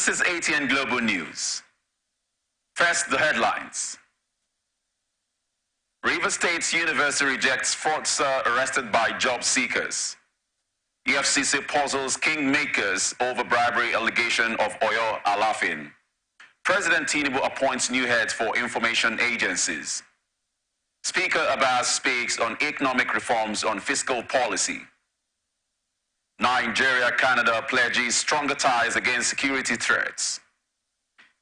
This is ATN Global News. First, the headlines. Rivers State University rejects fraudster arrested by job seekers. EFCC puzzles kingmakers over bribery allegation of Oyo Alafin. President Tinubu appoints new heads for information agencies. Speaker Abbas speaks on economic reforms on fiscal policy. Nigeria-Canada pledges stronger ties against security threats.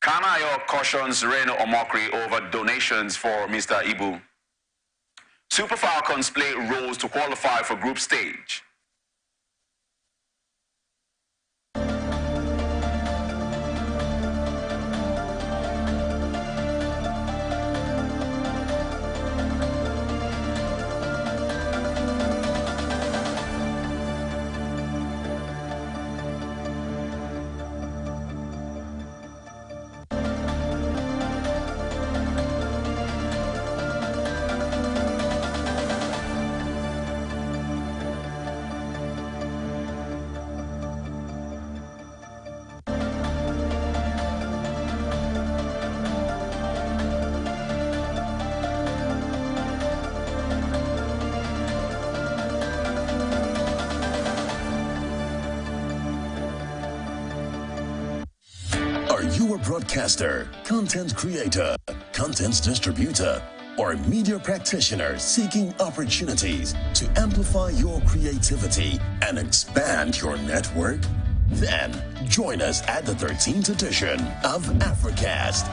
Kanayo cautions Reno Omokri over donations for Mr. Ibu. Super Falcons play roles to qualify for group stage. Are you a broadcaster, content creator, content distributor, or media practitioner seeking opportunities to amplify your creativity and expand your network? Then join us at the 13th edition of Africast.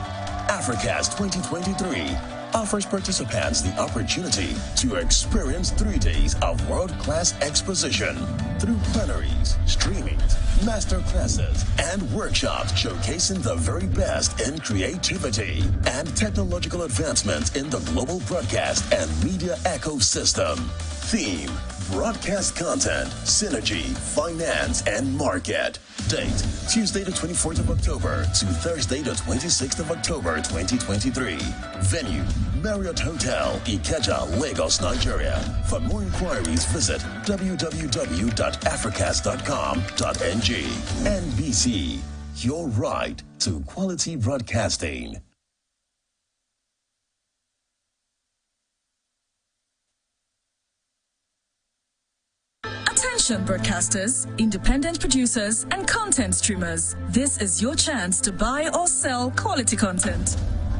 Africast 2023 offers participants the opportunity to experience 3 days of world-class exposition through plenaries, streamings, master classes, and workshops showcasing the very best in creativity and technological advancements in the global broadcast and media ecosystem. Theme: broadcast content, synergy, finance, and market. Date: Tuesday the 24th of October to Thursday the 26th of October 2023. Venue: Marriott Hotel, Ikeja, Lagos, Nigeria. For more inquiries, visit www.africast.com.ng. NBC, your right to quality broadcasting. Attention broadcasters, independent producers, and content streamers. This is your chance to buy or sell quality content.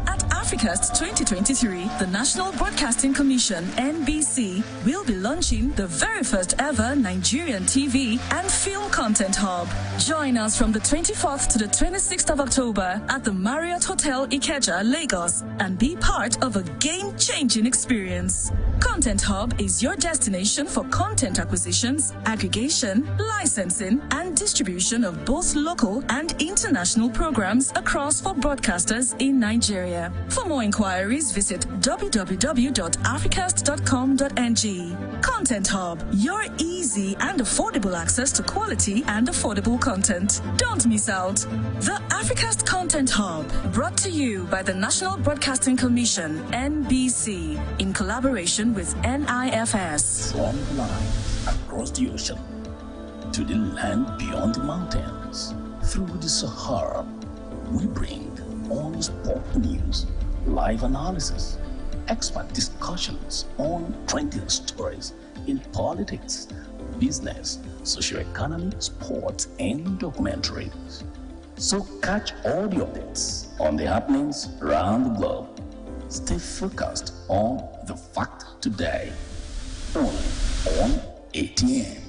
At Africast 2023, the National Broadcasting Commission, NBC, will be launching the very first ever Nigerian TV and film content hub. Join us from the 24th to the 26th of October at the Marriott Hotel Ikeja, Lagos, and be part of a game-changing experience. Content Hub is your destination for content acquisitions, aggregation, licensing, and distribution of both local and international programs across for broadcasters in Nigeria. For more inquiries, visit www.africast.com.ng. Content Hub, your easy and affordable access to quality and affordable content. Don't miss out. The Africast Content Hub, brought to you by the National Broadcasting Commission, NBC, in collaboration with NIFS. From the line across the ocean to the land beyond the mountains, through the Sahara, we bring honest pop news, live analysis, expert discussions on trending stories in politics, business, socio-economy, sports, and documentaries. So catch all the updates on the happenings around the globe. Stay focused on the fact today, only on ATN.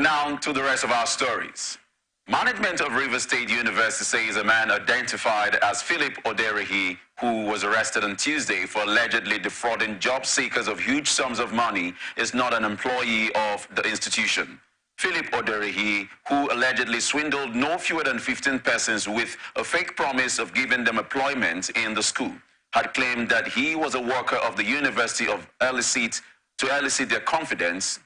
Now to the rest of our stories. Management of Rivers State University says a man identified as Philip Oderehi, who was arrested on Tuesday for allegedly defrauding job seekers of huge sums of money, is not an employee of the institution. Philip Oderehi, who allegedly swindled no fewer than 15 persons with a fake promise of giving them employment in the school, had claimed that he was a worker of the University to elicit their confidence.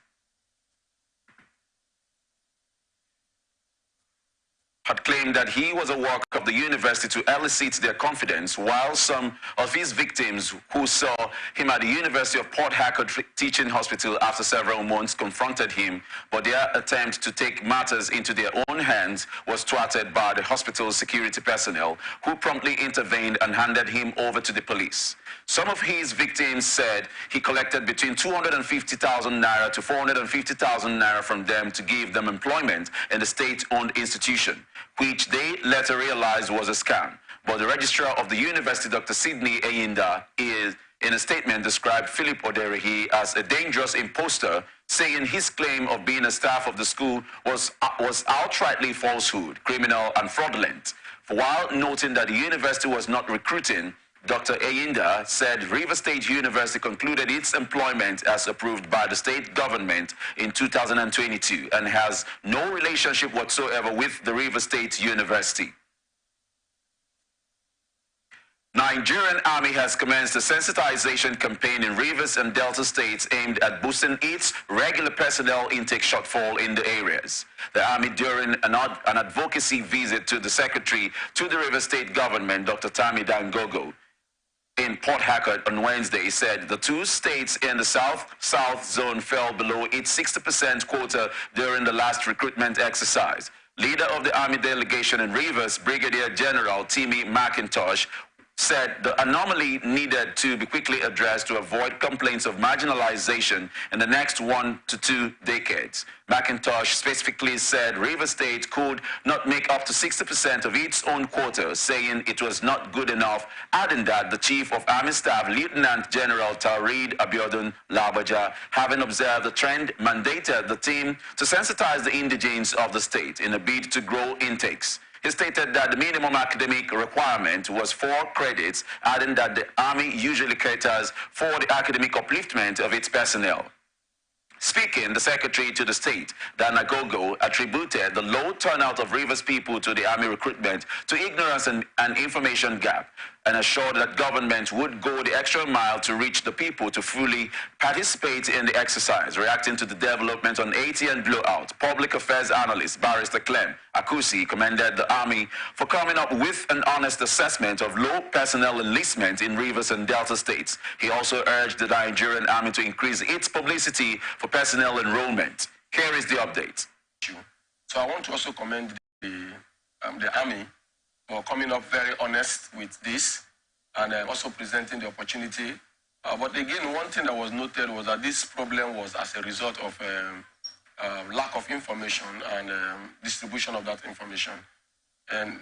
Had claimed that he was a worker of the university to elicit their confidence, while some of his victims who saw him at the University of Port Harcourt Teaching Hospital after several months confronted him, but their attempt to take matters into their own hands was thwarted by the hospital's security personnel, who promptly intervened and handed him over to the police. Some of his victims said he collected between 250,000 naira to 450,000 naira from them to give them employment in the state-owned institution, which they later realized was a scam. But the registrar of the university, Dr. Sidney Ayinda, in a statement described Philip Oderehi as a dangerous imposter, saying his claim of being a staff of the school was outrightly falsehood, criminal and fraudulent. While noting that the university was not recruiting, Dr. Ayinda said Rivers State University concluded its employment as approved by the state government in 2022 and has no relationship whatsoever with the Rivers State University. Nigerian Army has commenced a sensitization campaign in Rivers and Delta states aimed at boosting its regular personnel intake shortfall in the areas. The Army, during an advocacy visit to the Secretary to the Rivers State government, Dr. Tammy Dangogo, in Port Harcourt on Wednesday, said the two states in the South Zone fell below its 60% quota during the last recruitment exercise. Leader of the Army delegation in Rivers, Brigadier General Timmy McIntosh, said the anomaly needed to be quickly addressed to avoid complaints of marginalization in the next 1 to 2 decades. McIntosh specifically said Rivers State could not make up to 60% of its own quota, saying it was not good enough, adding that the Chief of Army Staff, Lieutenant General Taurid Abiodun Labaja, having observed the trend, mandated the team to sensitize the indigenes of the state in a bid to grow intakes. He stated that the minimum academic requirement was 4 credits, adding that the Army usually caters for the academic upliftment of its personnel. Speaking, the Secretary to the state, Danagogo, attributed the low turnout of Rivers people to the Army recruitment to ignorance and information gap, and assured that government would go the extra mile to reach the people to fully participate in the exercise. Reacting to the development on ATN blowout, public affairs analyst Barrister Clem Akusi commended the Army for coming up with an honest assessment of low personnel enlistment in Rivers and Delta states. He also urged the Nigerian Army to increase its publicity for personnel enrollment. Here is the update. So I want to also commend the Army for coming up very honest with this and also presenting the opportunity. But again, one thing that was noted was that this problem was as a result of lack of information and distribution of that information. And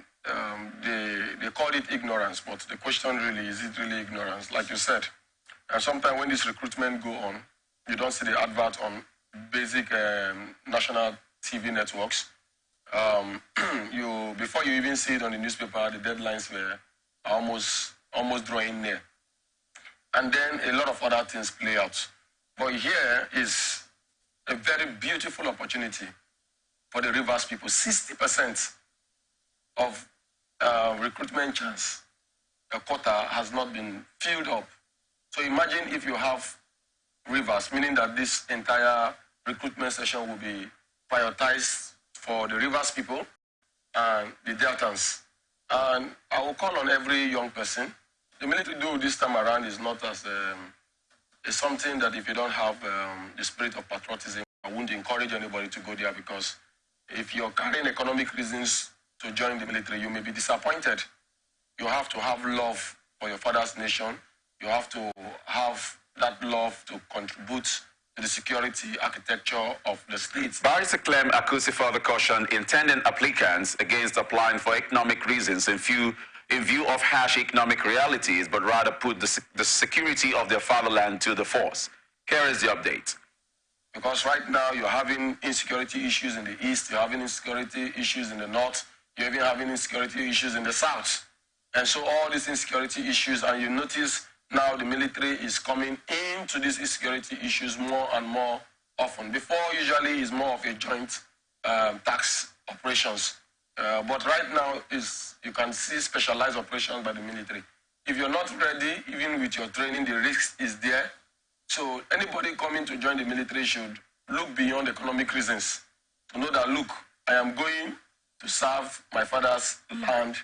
they called it ignorance, but the question really, is it really ignorance? Like you said, and sometimes when this recruitment go on, you don't see the advert on basic national TV networks. Before you even see it on the newspaper, the deadlines were almost drawing near. And then a lot of other things play out. But here is a very beautiful opportunity for the Rivers people. 60% of recruitment chance, a quota has not been filled up. So imagine if you have Rivers, meaning that this entire recruitment session will be prioritized for the Rivers people and the Deltans. And I will call on every young person. The military do this time around is not as it's something that if you don't have the spirit of patriotism, I wouldn't encourage anybody to go there, because if you're carrying economic reasons to join the military, you may be disappointed. You have to have love for your father's nation. You have to have that love to contribute to the security architecture of the state. Barrister Clem Akusi further cautioned intending applicants against applying for economic reasons in view of harsh economic realities, but rather put the security of their fatherland to the force. Here is the update. Because right now you're having insecurity issues in the east, you're having insecurity issues in the north, you're even having insecurity issues in the south. And so all these insecurity issues, and you notice now the military is coming into these insecurity issues more and more often. Before, usually, is more of a joint tax operations. But right now, you can see specialized operations by the military. If you're not ready, even with your training, the risk is there. So anybody coming to join the military should look beyond economic reasons to know that, look, I am going to serve my father's land,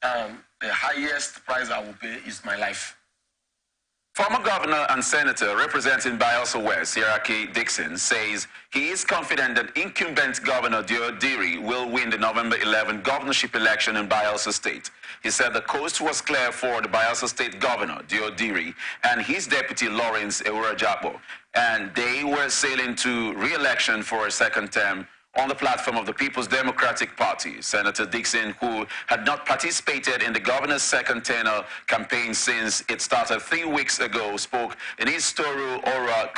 and the highest price I will pay is my life. Former governor and senator representing Bayelsa West, Sierraki Dixon, says he is confident that incumbent Governor Diodiri will win the November 11 governorship election in Bayelsa State. He said the coast was clear for the Bayelsa State Governor, Diodiri, and his deputy, Lawrence Ewurajapo, and they were sailing to re-election for a second term on the platform of the People's Democratic Party. Senator Dixon, who had not participated in the governor's second tenure campaign since it started 3 weeks ago, spoke in his Toru Ora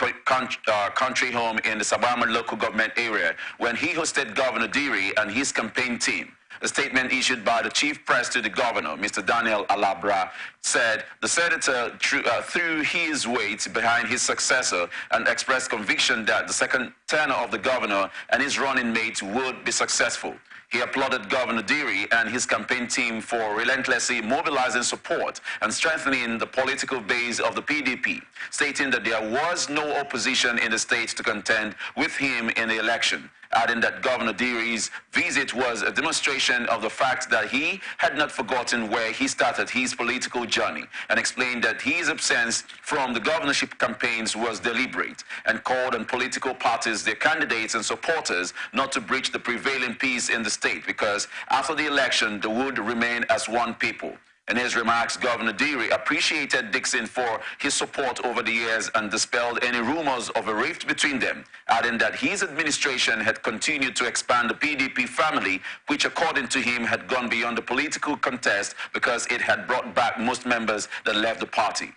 country home in the Sabama local government area when he hosted Governor Diri and his campaign team. A statement issued by the chief press to the governor, Mr. Daniel Alabra, said the senator threw his weight behind his successor and expressed conviction that the second tenure of the governor and his running mate would be successful. He applauded Governor Diri and his campaign team for relentlessly mobilizing support and strengthening the political base of the PDP, stating that there was no opposition in the state to contend with him in the election, adding that Governor Diri's visit was a demonstration of the fact that he had not forgotten where he started his political journey, and explained that his absence from the governorship campaigns was deliberate, and called on political parties, their candidates and supporters not to breach the prevailing peace in the state, because after the election they would remain as one people. In his remarks, Governor Diri appreciated Dixon for his support over the years and dispelled any rumors of a rift between them, adding that his administration had continued to expand the PDP family, which according to him had gone beyond the political contest because it had brought back most members that left the party.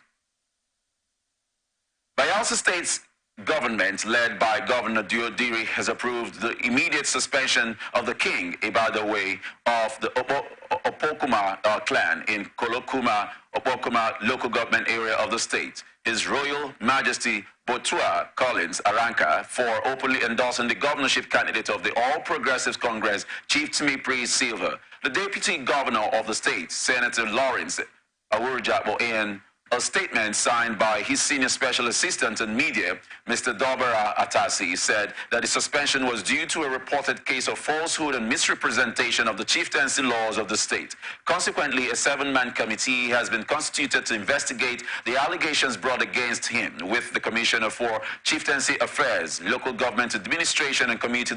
Bayelsa State's government, led by Governor Diodiri, has approved the immediate suspension of the king, Ibadawe, of the Opokuma clan in Kolokuma, Opokuma local government area of the state. His Royal Majesty Botua Collins Aranka, for openly endorsing the governorship candidate of the All Progressives Congress, Chief Timipri Silva. The deputy governor of the state, Senator Lawrence Ewurajapo, in a statement signed by his senior special assistant in media, Mr. Dobara Atasi, said that the suspension was due to a reported case of falsehood and misrepresentation of the chieftaincy laws of the state. Consequently, a 7-man committee has been constituted to investigate the allegations brought against him, with the Commissioner for Chieftaincy Affairs, Local Government Administration and Community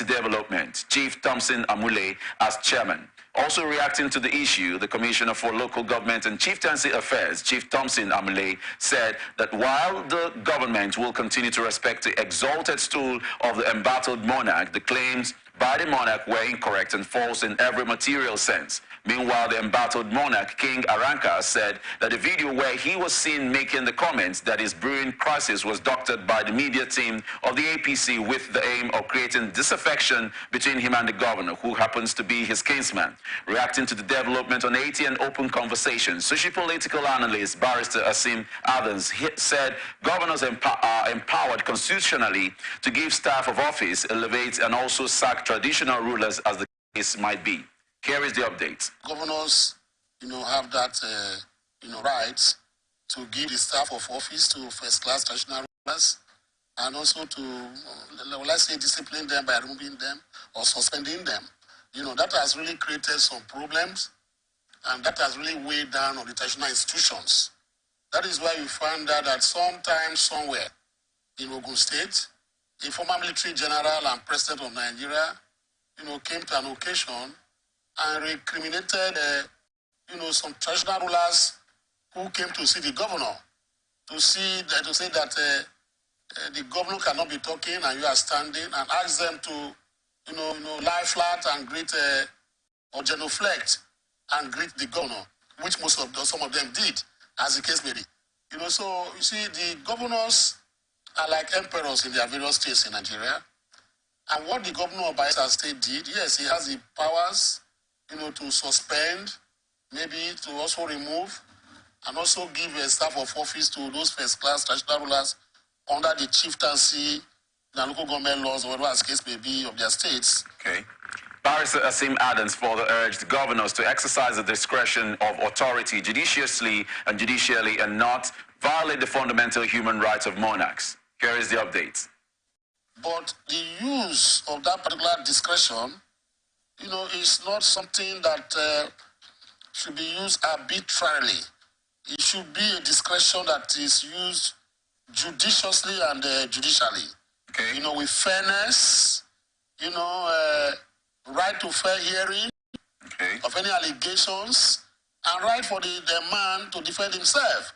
Development, Chief Thompson Amule, as chairman. Also reacting to the issue, the Commissioner for Local Government and Chieftaincy Affairs, Chief Thompson Amule, said that while the government will continue to respect the exalted stool of the embattled monarch, the claims by the monarch were incorrect and false in every material sense. Meanwhile, the embattled monarch, King Aranka, said that the video where he was seen making the comments that his brewing crisis was doctored by the media team of the APC with the aim of creating disaffection between him and the governor, who happens to be his kinsman. Reacting to the development on ATN Open Conversation, socio-political analyst Barrister Asim Adams said governors are empowered constitutionally to give staff of office, elevate, and also sack traditional rulers as the case might be. Here is the update. Governors, have that, rights to give the staff of office to first-class traditional rulers, and also to, let's say, discipline them by removing them or suspending them. That has really created some problems, and that has really weighed down on the traditional institutions. That is why you find out that sometimes, somewhere in Ogun State, a former military general and president of Nigeria, came to an occasion and recriminated, some traditional rulers who came to see the governor, to say that the governor cannot be talking and you are standing, and ask them to, lie flat and greet or genuflect and greet the governor, which some of them did, as the case may be. So you see, the governors are like emperors in their various states in Nigeria. And what the governor of Bayelsa State did, yes, he has the powers, to suspend, maybe to also remove, and also give a staff of office to those first-class traditional rulers under the chieftaincy and local government laws, or whatever the case may be, of their states. Okay. Barrister Asim Adams further urged governors to exercise the discretion of authority judiciously and not violate the fundamental human rights of monarchs. Here is the update. But the use of that particular discretion, is not something that should be used arbitrarily. It should be a discretion that is used judiciously and judicially. Okay. With fairness, right to fair hearing of any allegations, and right for the man to defend himself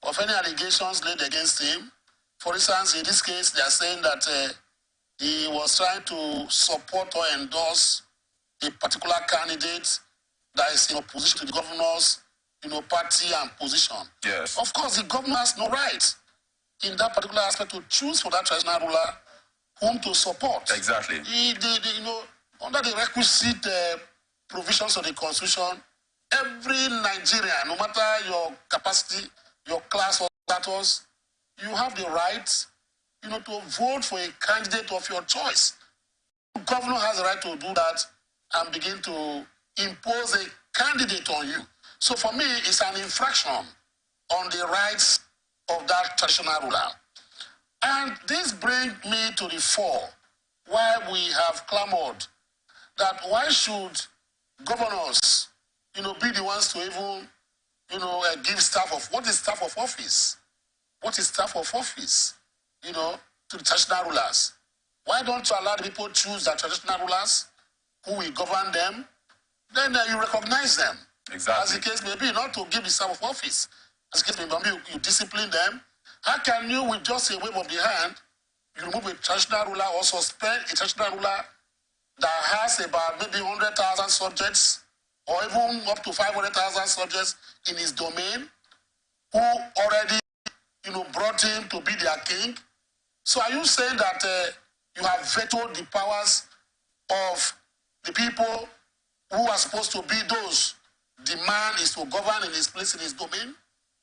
of any allegations laid against him. For instance, in this case, they are saying that he was trying to support or endorse a particular candidate that is in opposition to the governor's, party and position. Yes. Of course, the governor has no right in that particular aspect to choose for that traditional ruler whom to support. Exactly. Under the requisite provisions of the Constitution, every Nigerian, no matter your capacity, your class or status, you have the right, to vote for a candidate of your choice. The governor has the right to do that and begin to impose a candidate on you. So for me, it's an infraction on the rights of that traditional ruler. And this brings me to the fore, why we have clamored that why should governors, be the ones to even, give staff of, what is staff of office? What is staff of office, to the traditional rulers? Why don't you allow the people choose the traditional rulers who will govern them? Then you recognize them. Exactly. As the case may be, not to give the staff of office. As the case may be, you discipline them. How can you, with just a wave of the hand, you remove a traditional ruler or suspend a traditional ruler that has about maybe 100,000 subjects or even up to 500,000 subjects in his domain who already, brought him to be their king? So are you saying that you have vetoed the powers of the people who are supposed to be those the man is to govern in his place, in his domain?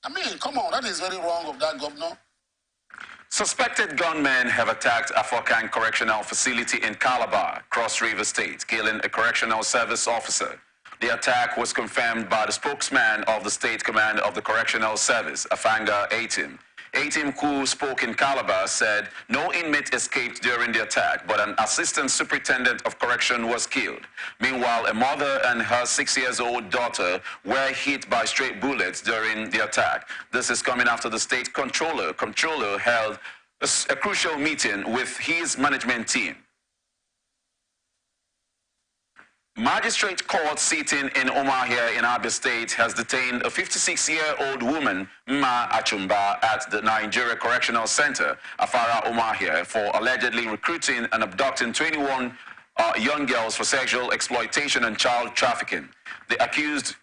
I mean, come on, that is very wrong of that governor. Suspected gunmen have attacked Afokan Correctional Facility in Calabar, Cross River State, killing a correctional service officer. The attack was confirmed by the spokesman of the State Command of the Correctional Service, Afanga Atim. Atim, who spoke in Calabar, said no inmate escaped during the attack, but an assistant superintendent of correction was killed. Meanwhile, a mother and her 6-year-old daughter were hit by stray bullets during the attack. This is coming after the state controller held a crucial meeting with his management team. Magistrate court sitting in Umuahia in Abia State has detained a 56-year-old woman, Mma Achumba, at the Nigeria Correctional Center, Afara, Umuahia, for allegedly recruiting and abducting 21 young girls for sexual exploitation and child trafficking. The accused,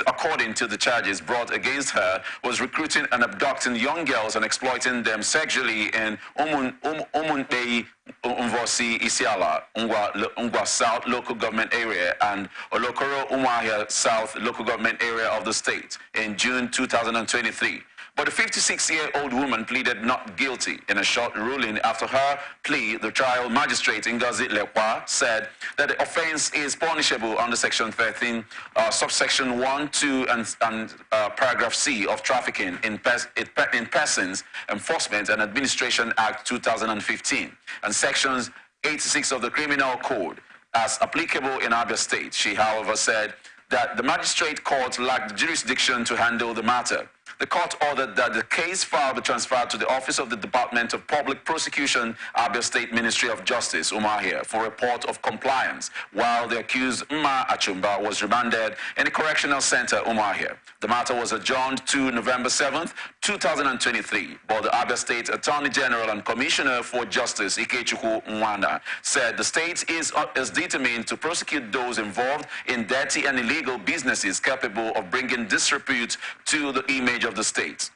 according to the charges brought against her, was recruiting and abducting young girls and exploiting them sexually in Umunbei, Umvosi, Isiala, Ungwa South Local Government Area and Olokoro, Umuahia South Local Government Area of the state in June 2023. But the 56-year-old woman pleaded not guilty. In a short ruling after her plea, the trial magistrate Ngozi Lekwa said that the offense is punishable under Section 13, subsection 1, 2, and paragraph C of Trafficking in Persons Enforcement and Administration Act 2015, and Sections 86 of the Criminal Code as applicable in Abia State. She, however, said that the magistrate court lacked jurisdiction to handle the matter. The court ordered that the case file be transferred to the Office of the Department of Public Prosecution, Abia State Ministry of Justice, Umuahia, for report of compliance, while the accused Mma Achumba was remanded in the Correctional Center, Umuahia. The matter was adjourned to November 7th, 2023, but the Abia State Attorney General and Commissioner for Justice, Ikechukwu Nwana, said the state is determined to prosecute those involved in dirty and illegal businesses capable of bringing disrepute to the image of the state.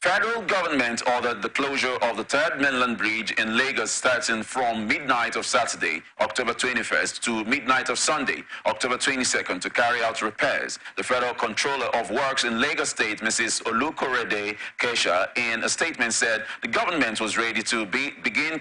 Federal government ordered the closure of the third mainland bridge in Lagos starting from midnight of Saturday, October 21st to midnight of Sunday, October 22nd to carry out repairs. The Federal Controller of Works in Lagos State, Mrs. Olukorede Kesha, in a statement said the government was ready to begin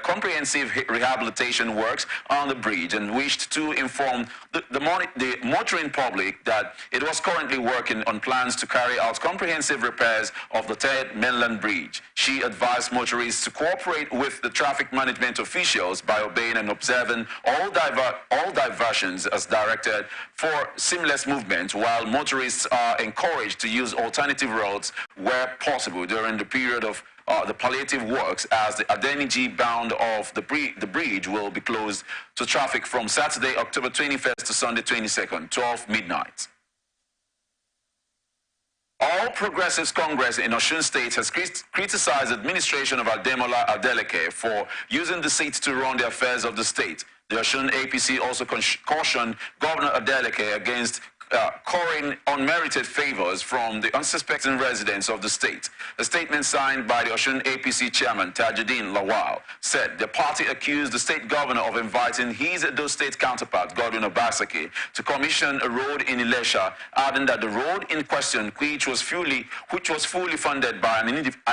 comprehensive rehabilitation works on the bridge and wished to inform the motoring public that it was currently working on plans to carry out comprehensive repairs of the third mainland bridge. She advised motorists to cooperate with the traffic management officials by obeying and observing all diversions as directed for seamless movement, while motorists are encouraged to use alternative routes where possible during the period of the palliative works, as the Adeniji bound of the bridge will be closed to traffic from Saturday, October 21st to Sunday 22nd, 12 midnight. All Progressives Congress in Osun State has criticized the administration of Ademola Adeleke for using the seat to run the affairs of the state. The Osun APC also cautioned Governor Adeleke against coring unmerited favors from the unsuspecting residents of the state. A statement signed by the Osun APC chairman, Tajuddin Lawal, said the party accused the state governor of inviting his Edo state counterpart, Godwin Obaseki, to commission a road in Ilesha, adding that the road in question, which was fully funded by an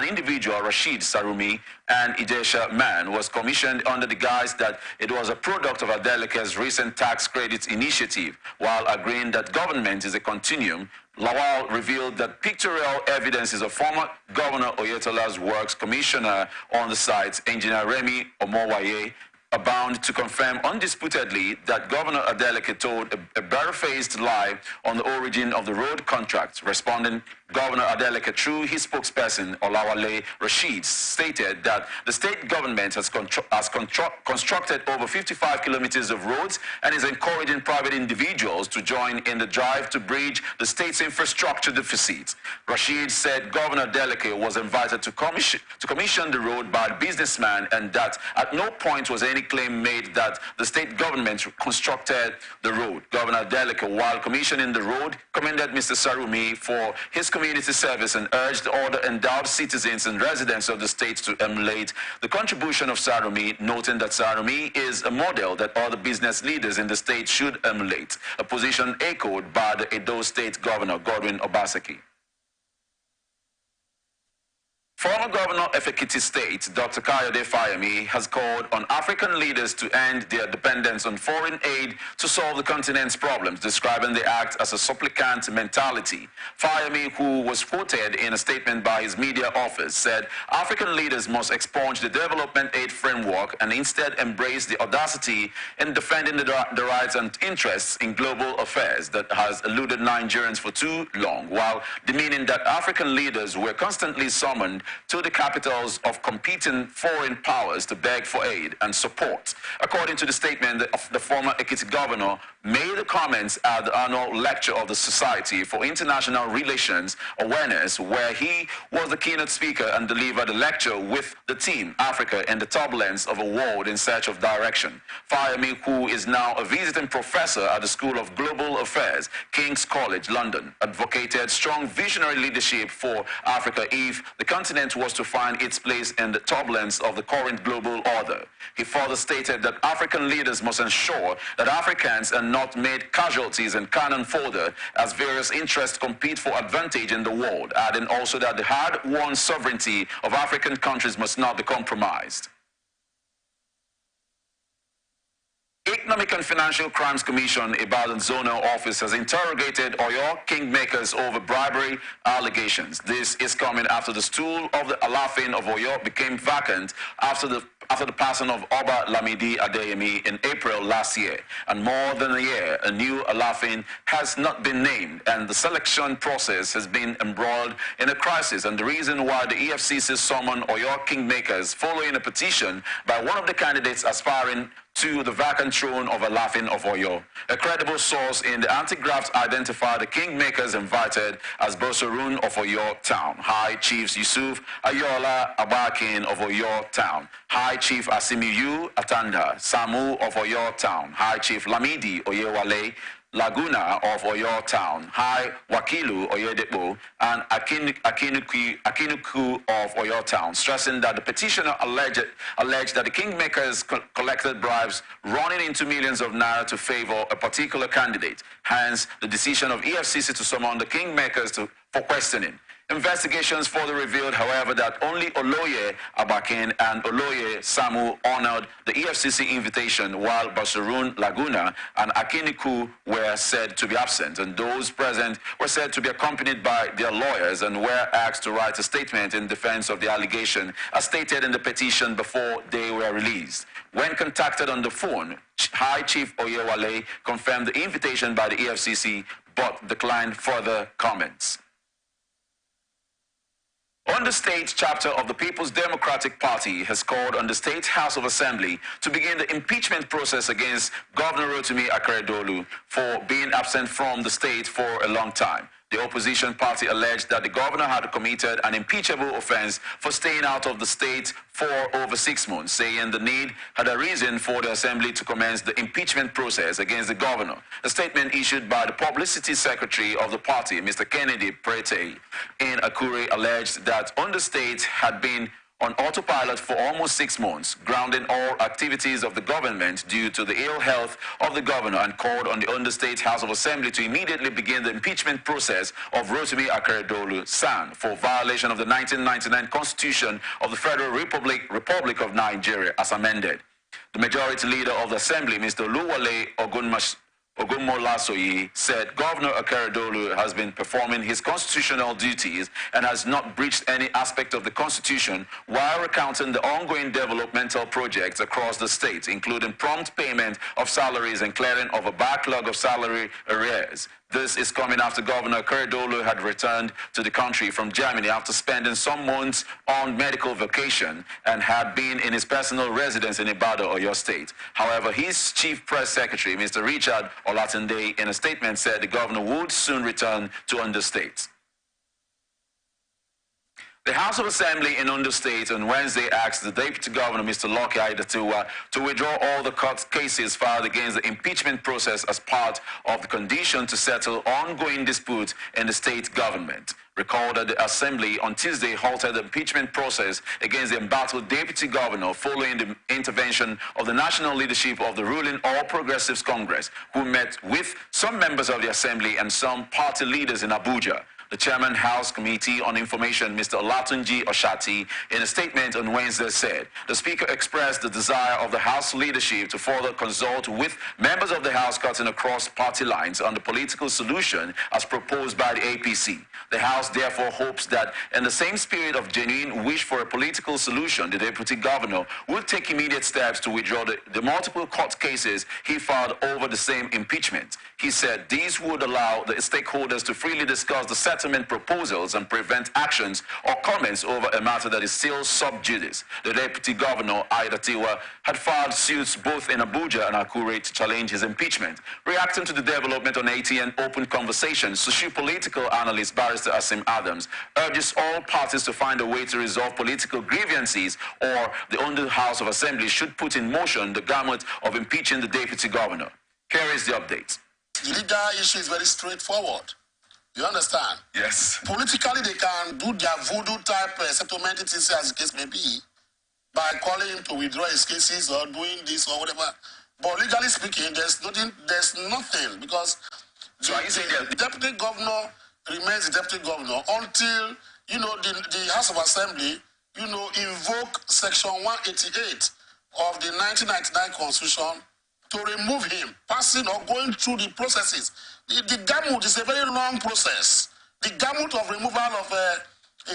individual, Rashid Sarumi, an Idesha man, was commissioned under the guise that it was a product of Adeleke's recent tax credits initiative, while agreeing that government is a continuum. Lawal revealed that pictorial evidences of former Governor Oyetola's works commissioner on the site, Engineer Remy Omowaye, abound to confirm undisputedly that Governor Adeleke told a barefaced lie on the origin of the road contract. Responding, Governor Adeleke, through his spokesperson, Olawale Rashid, stated that the state government has constructed over 55 kilometers of roads and is encouraging private individuals to join in the drive to bridge the state's infrastructure deficit. Rashid said Governor Adeleke was invited to commission the road by a businessman, and that at no point was any claim made that the state government constructed the road. Governor Adeleke, while commissioning the road, commended Mr. Sarumi for his community service and urged all the endowed citizens and residents of the state to emulate the contribution of Sarumi, noting that Sarumi is a model that all the business leaders in the state should emulate, a position echoed by the Edo State Governor Godwin Obaseki. Former Governor of Ekiti State, Dr. Kayode Fayemi, has called on African leaders to end their dependence on foreign aid to solve the continent's problems, describing the act as a supplicant mentality. Fayemi, who was quoted in a statement by his media office, said African leaders must expunge the development aid framework and instead embrace the audacity in defending the rights and interests in global affairs that has eluded Nigerians for too long, while demeaning that African leaders were constantly summoned to the capitals of competing foreign powers to beg for aid and support. According to the statement, the former Ekiti governor made the comments at the annual lecture of the Society for International Relations Awareness, where he was the keynote speaker and delivered a lecture with the theme, Africa in the Turbulence of a World in Search of Direction. Fayemi, who is now a visiting professor at the School of Global Affairs, King's College, London, advocated strong visionary leadership for Africa if the continent was to find its place in the turbulence of the current global order. He further stated that African leaders must ensure that Africans are not made casualties and cannon fodder as various interests compete for advantage in the world, adding also that the hard-won sovereignty of African countries must not be compromised. Economic and Financial Crimes Commission, Ibadan Zonal Office, has interrogated Oyo kingmakers over bribery allegations. This is coming after the stool of the Alafin of Oyo became vacant after the passing of Oba Lamidi Adeyemi in April last year. And more than a year, a new Alafin has not been named, and the selection process has been embroiled in a crisis. And the reason why the EFCC summoned Oyo kingmakers following a petition by one of the candidates aspiring to the vacant throne of Alafin of Oyo. A credible source in the anti-graft identified the kingmakers invited as Bosorun of Oyo Town, High Chiefs Yusuf Ayola Abakin of Oyo Town, High Chief Asimiyu Atanda Samu of Oyo Town, High Chief Lamidi Oyewale, Laguna of Oyo Town, High Wakilu Oyedepo, and Akinuku of Oyo Town, stressing that the petitioner alleged that the kingmakers collected bribes running into millions of naira to favor a particular candidate. Hence, the decision of EFCC to summon the kingmakers for questioning. Investigations further revealed, however, that only Oloye Abakin and Oloye Samu honored the EFCC invitation, while Basarun Laguna and Akiniku were said to be absent, and those present were said to be accompanied by their lawyers and were asked to write a statement in defense of the allegation, as stated in the petition before they were released. When contacted on the phone, High Chief Oyewale confirmed the invitation by the EFCC, but declined further comments. On the state chapter of the People's Democratic Party has called on the State House of Assembly to begin the impeachment process against Governor Rotimi Akeredolu for being absent from the state for a long time. The opposition party alleged that the governor had committed an impeachable offense for staying out of the state for over 6 months, saying the need had arisen for the assembly to commence the impeachment process against the governor. A statement issued by the publicity secretary of the party, Mr. Kennedy Prete, in Akure, alleged that the state had been on autopilot for almost 6 months, grounding all activities of the government due to the ill health of the governor, and called on the Understate House of Assembly to immediately begin the impeachment process of Rotimi Akeredolu San for violation of the 1999 Constitution of the Federal Republic of Nigeria as amended. The majority leader of the Assembly, Mr. Oluwole Ogunmolasoyi, said Governor Akeredolu has been performing his constitutional duties and has not breached any aspect of the Constitution, while recounting the ongoing developmental projects across the state, including prompt payment of salaries and clearing of a backlog of salary arrears. This is coming after Governor Akeredolu had returned to the country from Germany after spending some months on medical vacation and had been in his personal residence in Ibadan, Oyo State. However, his chief press secretary, Mr. Richard Olatunde, in a statement said the governor would soon return to Ondo State. The House of Assembly in Ondo State on Wednesday asked the Deputy Governor, Mr. Lucky Aiyedatiwa, to withdraw all the court cases filed against the impeachment process as part of the condition to settle ongoing disputes in the state government. Recall that the Assembly on Tuesday halted the impeachment process against the embattled Deputy Governor following the intervention of the national leadership of the ruling All Progressives Congress, who met with some members of the Assembly and some party leaders in Abuja. The Chairman House Committee on Information, Mr. Olatunji Oshati, in a statement on Wednesday said the Speaker expressed the desire of the House leadership to further consult with members of the House cutting across party lines on the political solution as proposed by the APC. The House therefore hopes that in the same spirit of genuine wish for a political solution, the Deputy Governor will take immediate steps to withdraw the multiple court cases he filed over the same impeachment. He said these would allow the stakeholders to freely discuss the settlement proposals and prevent actions or comments over a matter that is still sub judice. The Deputy Governor, Aiyedatiwa, had filed suits both in Abuja and Akure to challenge his impeachment. Reacting to the development on ATN Open Conversations, socio-political analyst Barrister Asim Adams urges all parties to find a way to resolve political grievances, or the Ondo House of Assembly should put in motion the gamut of impeaching the Deputy Governor. Here is the update. The legal issue is very straightforward. You understand? Yes. Politically, they can do their voodoo type settlement, as the case may be, by calling him to withdraw his cases or doing this or whatever. But legally speaking, there's nothing because so are you saying the deputy governor remains the deputy governor until, the House of Assembly, invoke Section 188 of the 1999 Constitution to remove him, passing or going through the processes. The gamut is a very long process. The gamut of removal of a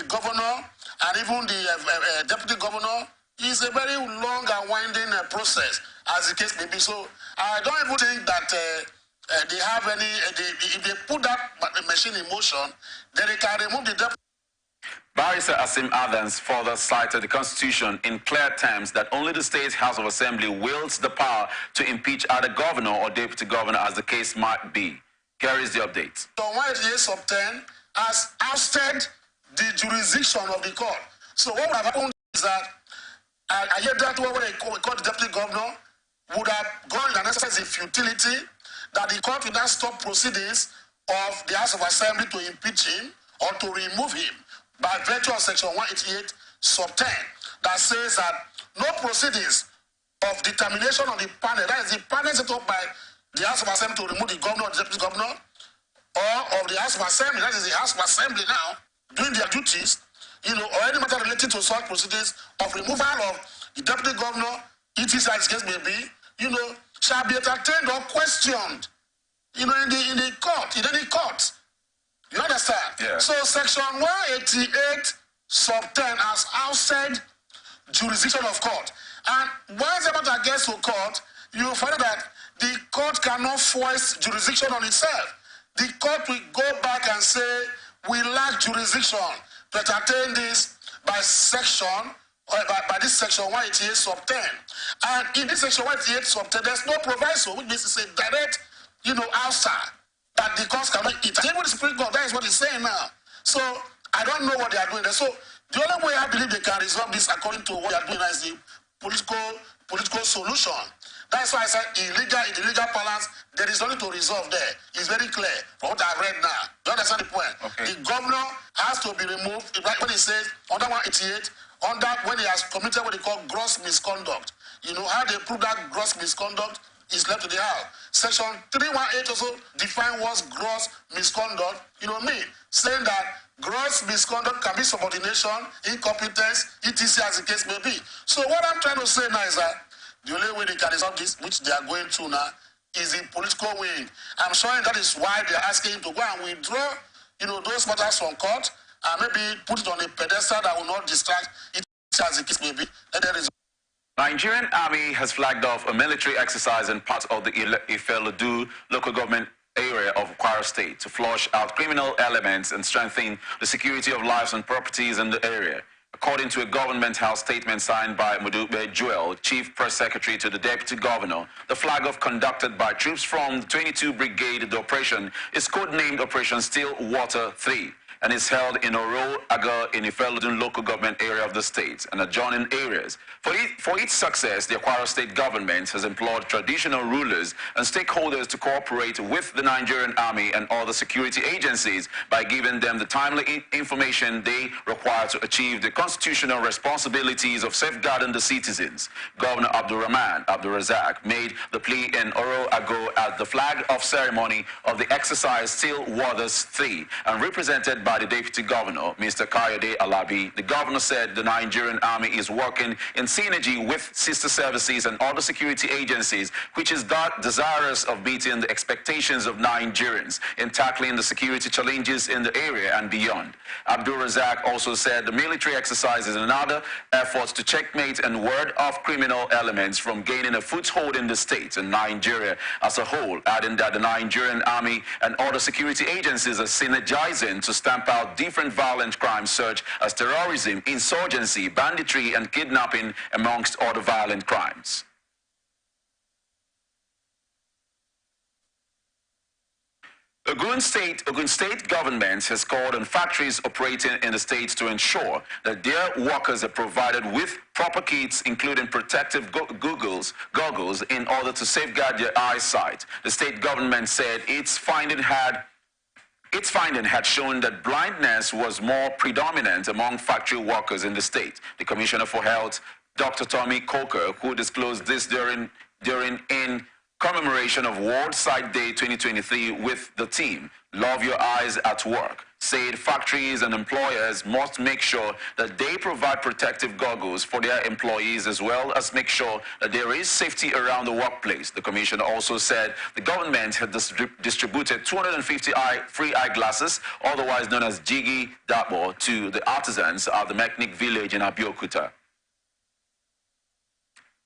governor and even the deputy governor is a very long and winding process, as the case may be. So I don't even think that they have any, if they put that machine in motion, then they can remove the deputy. Barrister Asim Adams further cited the Constitution in clear terms that only the State House of Assembly wields the power to impeach either governor or deputy governor as the case might be. Here is the update. So 188 sub 10 has ousted the jurisdiction of the court. So what would have happened is that I hear that what they call the deputy governor would have gone in an exercise of futility. that the court will not stop proceedings of the House of Assembly to impeach him or to remove him by virtue of Section 188, sub 10, that says that no proceedings of determination on the panel, that is the panel set up by the House of Assembly to remove the governor or the deputy governor, or of the House of Assembly, that is the House of Assembly now, doing their duties, or any matter related to such proceedings of removal of the deputy governor, etc. as the case may be, shall be entertained or questioned, in the court, in any court. You understand? Yeah. So Section 188, sub 10, has outside jurisdiction of court. And once the matter gets to court, you find that the court cannot force jurisdiction on itself. The court will go back and say, we lack jurisdiction to entertain this by section, or by this Section 188 sub 10. And in this Section 188 sub 10, there's no proviso, which means it's a direct, outside that the courts cannot intervene. Even the Supreme Court, that is what it's saying now. So I don't know what they are doing there. So the only way I believe they can resolve this, according to what they are doing, is the political solution. That's why I said in the legal balance, there is nothing to resolve there. It's very clear from what I've read now. You understand the point? Okay. The governor has to be removed, when he says under 188, when he has committed what they call gross misconduct. How they prove that gross misconduct is left to the House. Section 318 also define what's gross misconduct, saying that gross misconduct can be subordination, incompetence, etc. as the case may be. So what I'm trying to say now is that the only way they can resolve this, which they are going through now, is in political wing. I'm sure that is why they're asking him to go and withdraw, those matters from court and maybe put it on a pedestal that will not distract it as the case may be. Let there is. Nigerian Army has flagged off a military exercise in parts of the Ifelodun local government area of Kwara State to flush out criminal elements and strengthen the security of lives and properties in the area. According to a government house statement signed by Mudube Joel, Chief Press Secretary to the Deputy Governor, the flag-off conducted by troops from the 22 Brigade, the operation is codenamed Operation Stillwater 3 and is held in Oro Aga in Ifelodun local government area of the state and adjoining areas. For its success, the Kwara State government has implored traditional rulers and stakeholders to cooperate with the Nigerian Army and other security agencies by giving them the timely information they require to achieve the constitutional responsibilities of safeguarding the citizens. Governor Abdulrahman Abdulrazak made the plea in Oro Ago at the flag-off ceremony of the exercise Stillwaters 3 and represented by the Deputy Governor, Mr. Kayode Alabi. The governor said the Nigerian Army is working in synergy with sister services and other security agencies, which is desirous of meeting the expectations of Nigerians in tackling the security challenges in the area and beyond. Abdul Razak also said the military exercise is another effort to checkmate and ward off criminal elements from gaining a foothold in the state and Nigeria as a whole, adding that the Nigerian Army and other security agencies are synergizing to stamp out different violent crimes such as terrorism, insurgency, banditry, and kidnapping, amongst other violent crimes. Ogun State government has called on factories operating in the state to ensure that their workers are provided with proper kits, including protective goggles, in order to safeguard their eyesight. The state government said its finding had shown that blindness was more predominant among factory workers in the state. The Commissioner for Health, Dr. Tommy Coker, who disclosed this during in commemoration of World Sight Day 2023 with the team, Love Your Eyes at Work, said factories and employers must make sure that they provide protective goggles for their employees as well as make sure that there is safety around the workplace. The commissioner also said the government had distributed 250 free eyeglasses, otherwise known as Jiggy Dabo, to the artisans at the Mechanic Village in Abeokuta.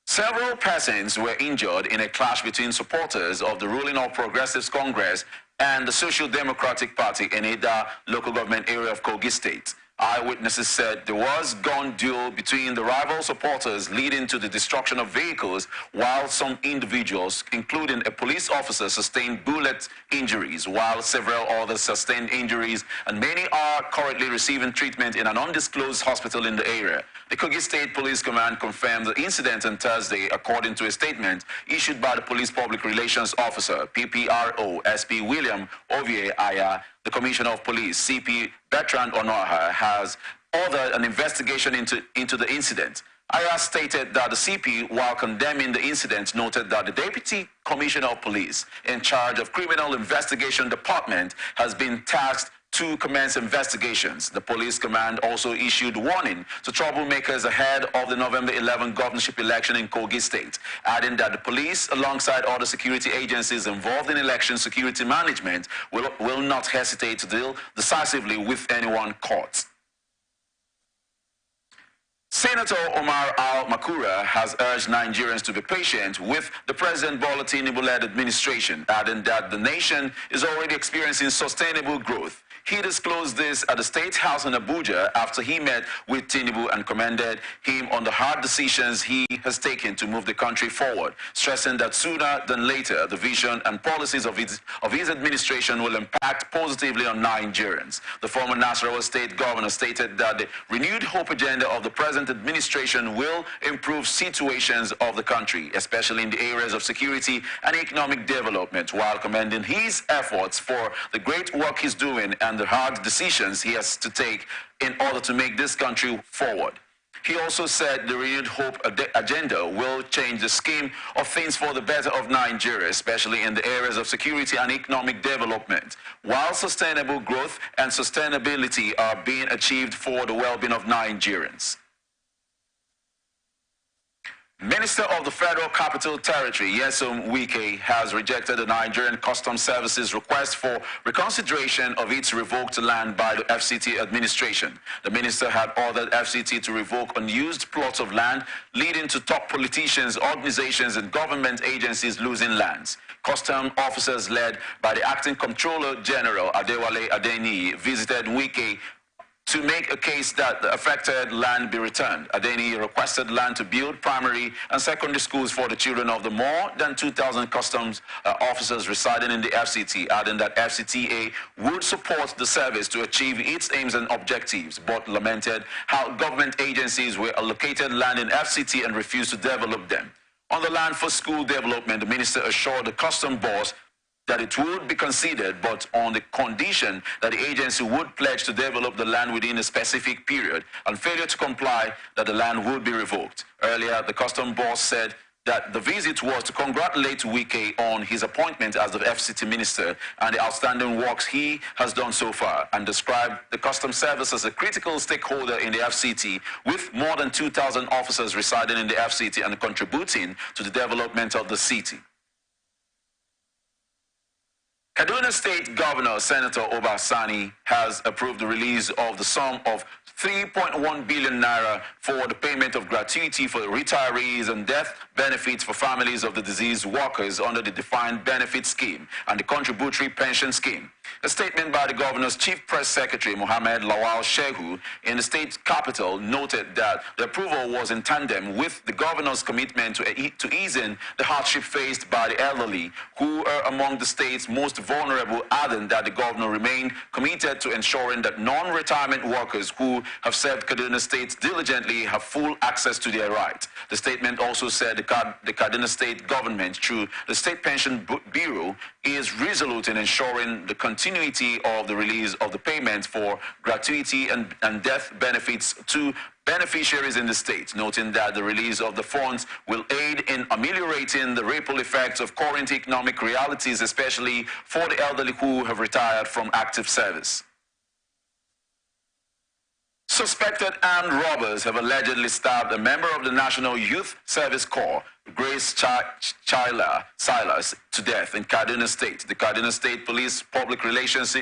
Several persons were injured in a clash between supporters of the ruling All Progressives Congress and the Social Democratic Party in Ida local government area of Kogi State. Eyewitnesses said there was gun duel between the rival supporters, leading to the destruction of vehicles, while some individuals, including a police officer, sustained bullet injuries, while several others sustained injuries, and many are currently receiving treatment in an undisclosed hospital in the area. The Kogi State Police Command confirmed the incident on Thursday, according to a statement issued by the Police Public Relations Officer, PPRO, SP William Ovie Aya. The Commissioner of Police, CP Bertrand Onoha, has ordered an investigation into the incident. Aya stated that the CP, while condemning the incident, noted that the Deputy Commissioner of Police in charge of Criminal Investigation Department has been tasked to commence investigations. The police command also issued warning to troublemakers ahead of the November 11 governorship election in Kogi State, adding that the police, alongside other security agencies involved in election security management, will not hesitate to deal decisively with anyone caught. Senator Omar Al-Makura has urged Nigerians to be patient with the President Bola Tinubu-led administration, adding that the nation is already experiencing sustainable growth. He disclosed this at the State House in Abuja after he met with Tinubu and commended him on the hard decisions he has taken to move the country forward, stressing that sooner than later, the vision and policies of his administration will impact positively on Nigerians. The former Nasarawa State governor stated that the renewed hope agenda of the present administration will improve situations of the country, especially in the areas of security and economic development, while commending his efforts for the great work he's doing and the hard decisions he has to take in order to make this country forward. He also said the renewed hope agenda will change the scheme of things for the better of Nigeria, especially in the areas of security and economic development, while sustainable growth and sustainability are being achieved for the well-being of Nigerians. Minister of the Federal Capital Territory, Nyesom Wike, has rejected the Nigerian Customs Service's request for reconsideration of its revoked land by the FCT administration. The minister had ordered FCT to revoke unused plots of land, leading to top politicians, organizations, and government agencies losing lands. Custom officers led by the Acting Comptroller General Adewale Adeniyi visited Wike to make a case that the affected land be returned. Adeniyi requested land to build primary and secondary schools for the children of the more than 2,000 customs officers residing in the FCT, adding that FCTA would support the service to achieve its aims and objectives, but lamented how government agencies were allocated land in FCT and refused to develop them. On the land for school development, the minister assured the custom boss that it would be considered, but on the condition that the agency would pledge to develop the land within a specific period, and failure to comply, that the land would be revoked. Earlier, the custom boss said that the visit was to congratulate Wike on his appointment as the FCT minister and the outstanding works he has done so far, and described the Customs Service as a critical stakeholder in the FCT, with more than 2,000 officers residing in the FCT and contributing to the development of the city. Kaduna State Governor Senator Oba Sani has approved the release of the sum of 3.1 billion naira for the payment of gratuity for retirees and death benefits for families of the deceased workers under the Defined Benefit Scheme and the Contributory Pension Scheme. A statement by the governor's chief press secretary, Mohammed Lawal Shehu, in the state capital noted that the approval was in tandem with the governor's commitment to easing the hardship faced by the elderly, who are among the state's most vulnerable, adding that the governor remained committed to ensuring that non-retirement workers who have served Kaduna State diligently have full access to their rights. The statement also said the Kaduna State government, through the State Pension Bureau, is resolute in ensuring the continuity of the release of the payments for gratuity and death benefits to beneficiaries in the state, noting that the release of the funds will aid in ameliorating the ripple effects of current economic realities, especially for the elderly who have retired from active service. Suspected armed robbers have allegedly stabbed a member of the National Youth Service Corps, Grace Silas, to death in Kaduna State. The Kaduna State Police Public Relations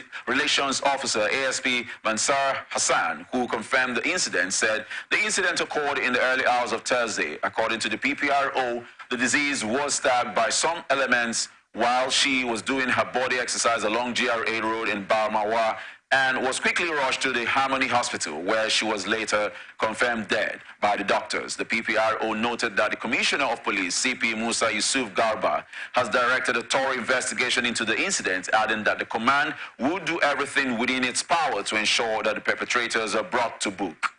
Officer, ASP Mansar Hassan, who confirmed the incident, said the incident occurred in the early hours of Thursday. According to the PPRO, the deceased was stabbed by some elements while she was doing her body exercise along GRA Road in Balmawa and was quickly rushed to the Harmony Hospital, where she was later confirmed dead by the doctors. The PPRO noted that the Commissioner of Police, CP Musa Yusuf Garba, has directed a thorough investigation into the incident, adding that the command would do everything within its power to ensure that the perpetrators are brought to book.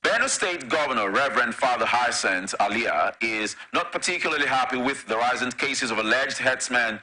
Benue State Governor Reverend Father Hyacinth Alia is not particularly happy with the rising cases of alleged herdsmen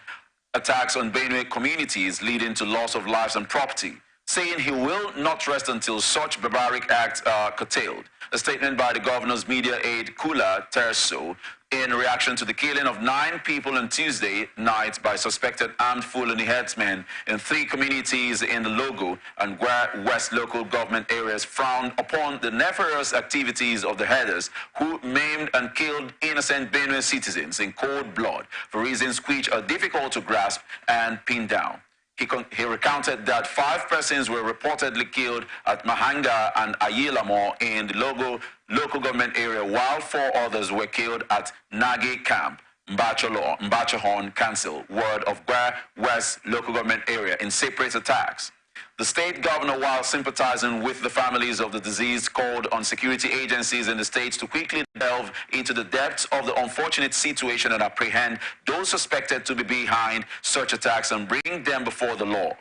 attacks on Benue communities leading to loss of lives and property, saying he will not rest until such barbaric acts are curtailed. A statement by the governor's media aide Kula Terso in reaction to the killing of 9 people on Tuesday night by suspected armed Fulani herdsmen in 3 communities in the Logo and West local government areas, frowned upon the nefarious activities of the herders who maimed and killed innocent Benue citizens in cold blood for reasons which are difficult to grasp and pin down. He recounted that 5 persons were reportedly killed at Mahanga and Ayilamo in the Logo local government area, while 4 others were killed at Nagi Camp, Mbachahon Council, ward of Gwa West local government area, in separate attacks. The state governor, while sympathizing with the families of the deceased, called on security agencies in the state to quickly delve into the depths of the unfortunate situation and apprehend those suspected to be behind such attacks and bring them before the law.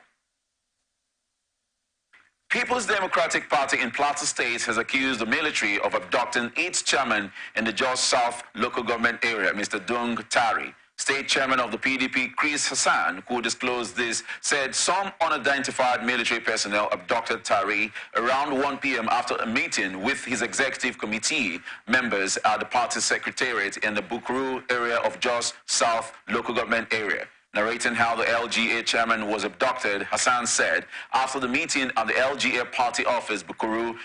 People's Democratic Party in Plateau State has accused the military of abducting its chairman in the Jos South local government area, Mr. Dung Tari. State chairman of the PDP, Chris Hassan, who disclosed this, said some unidentified military personnel abducted Tari around 1 p.m. after a meeting with his executive committee members at the party secretariat in the Bukuru area of Jos South local government area. Narrating how the LGA chairman was abducted, Hassan said, after the meeting at the LGA party office, Bukuru,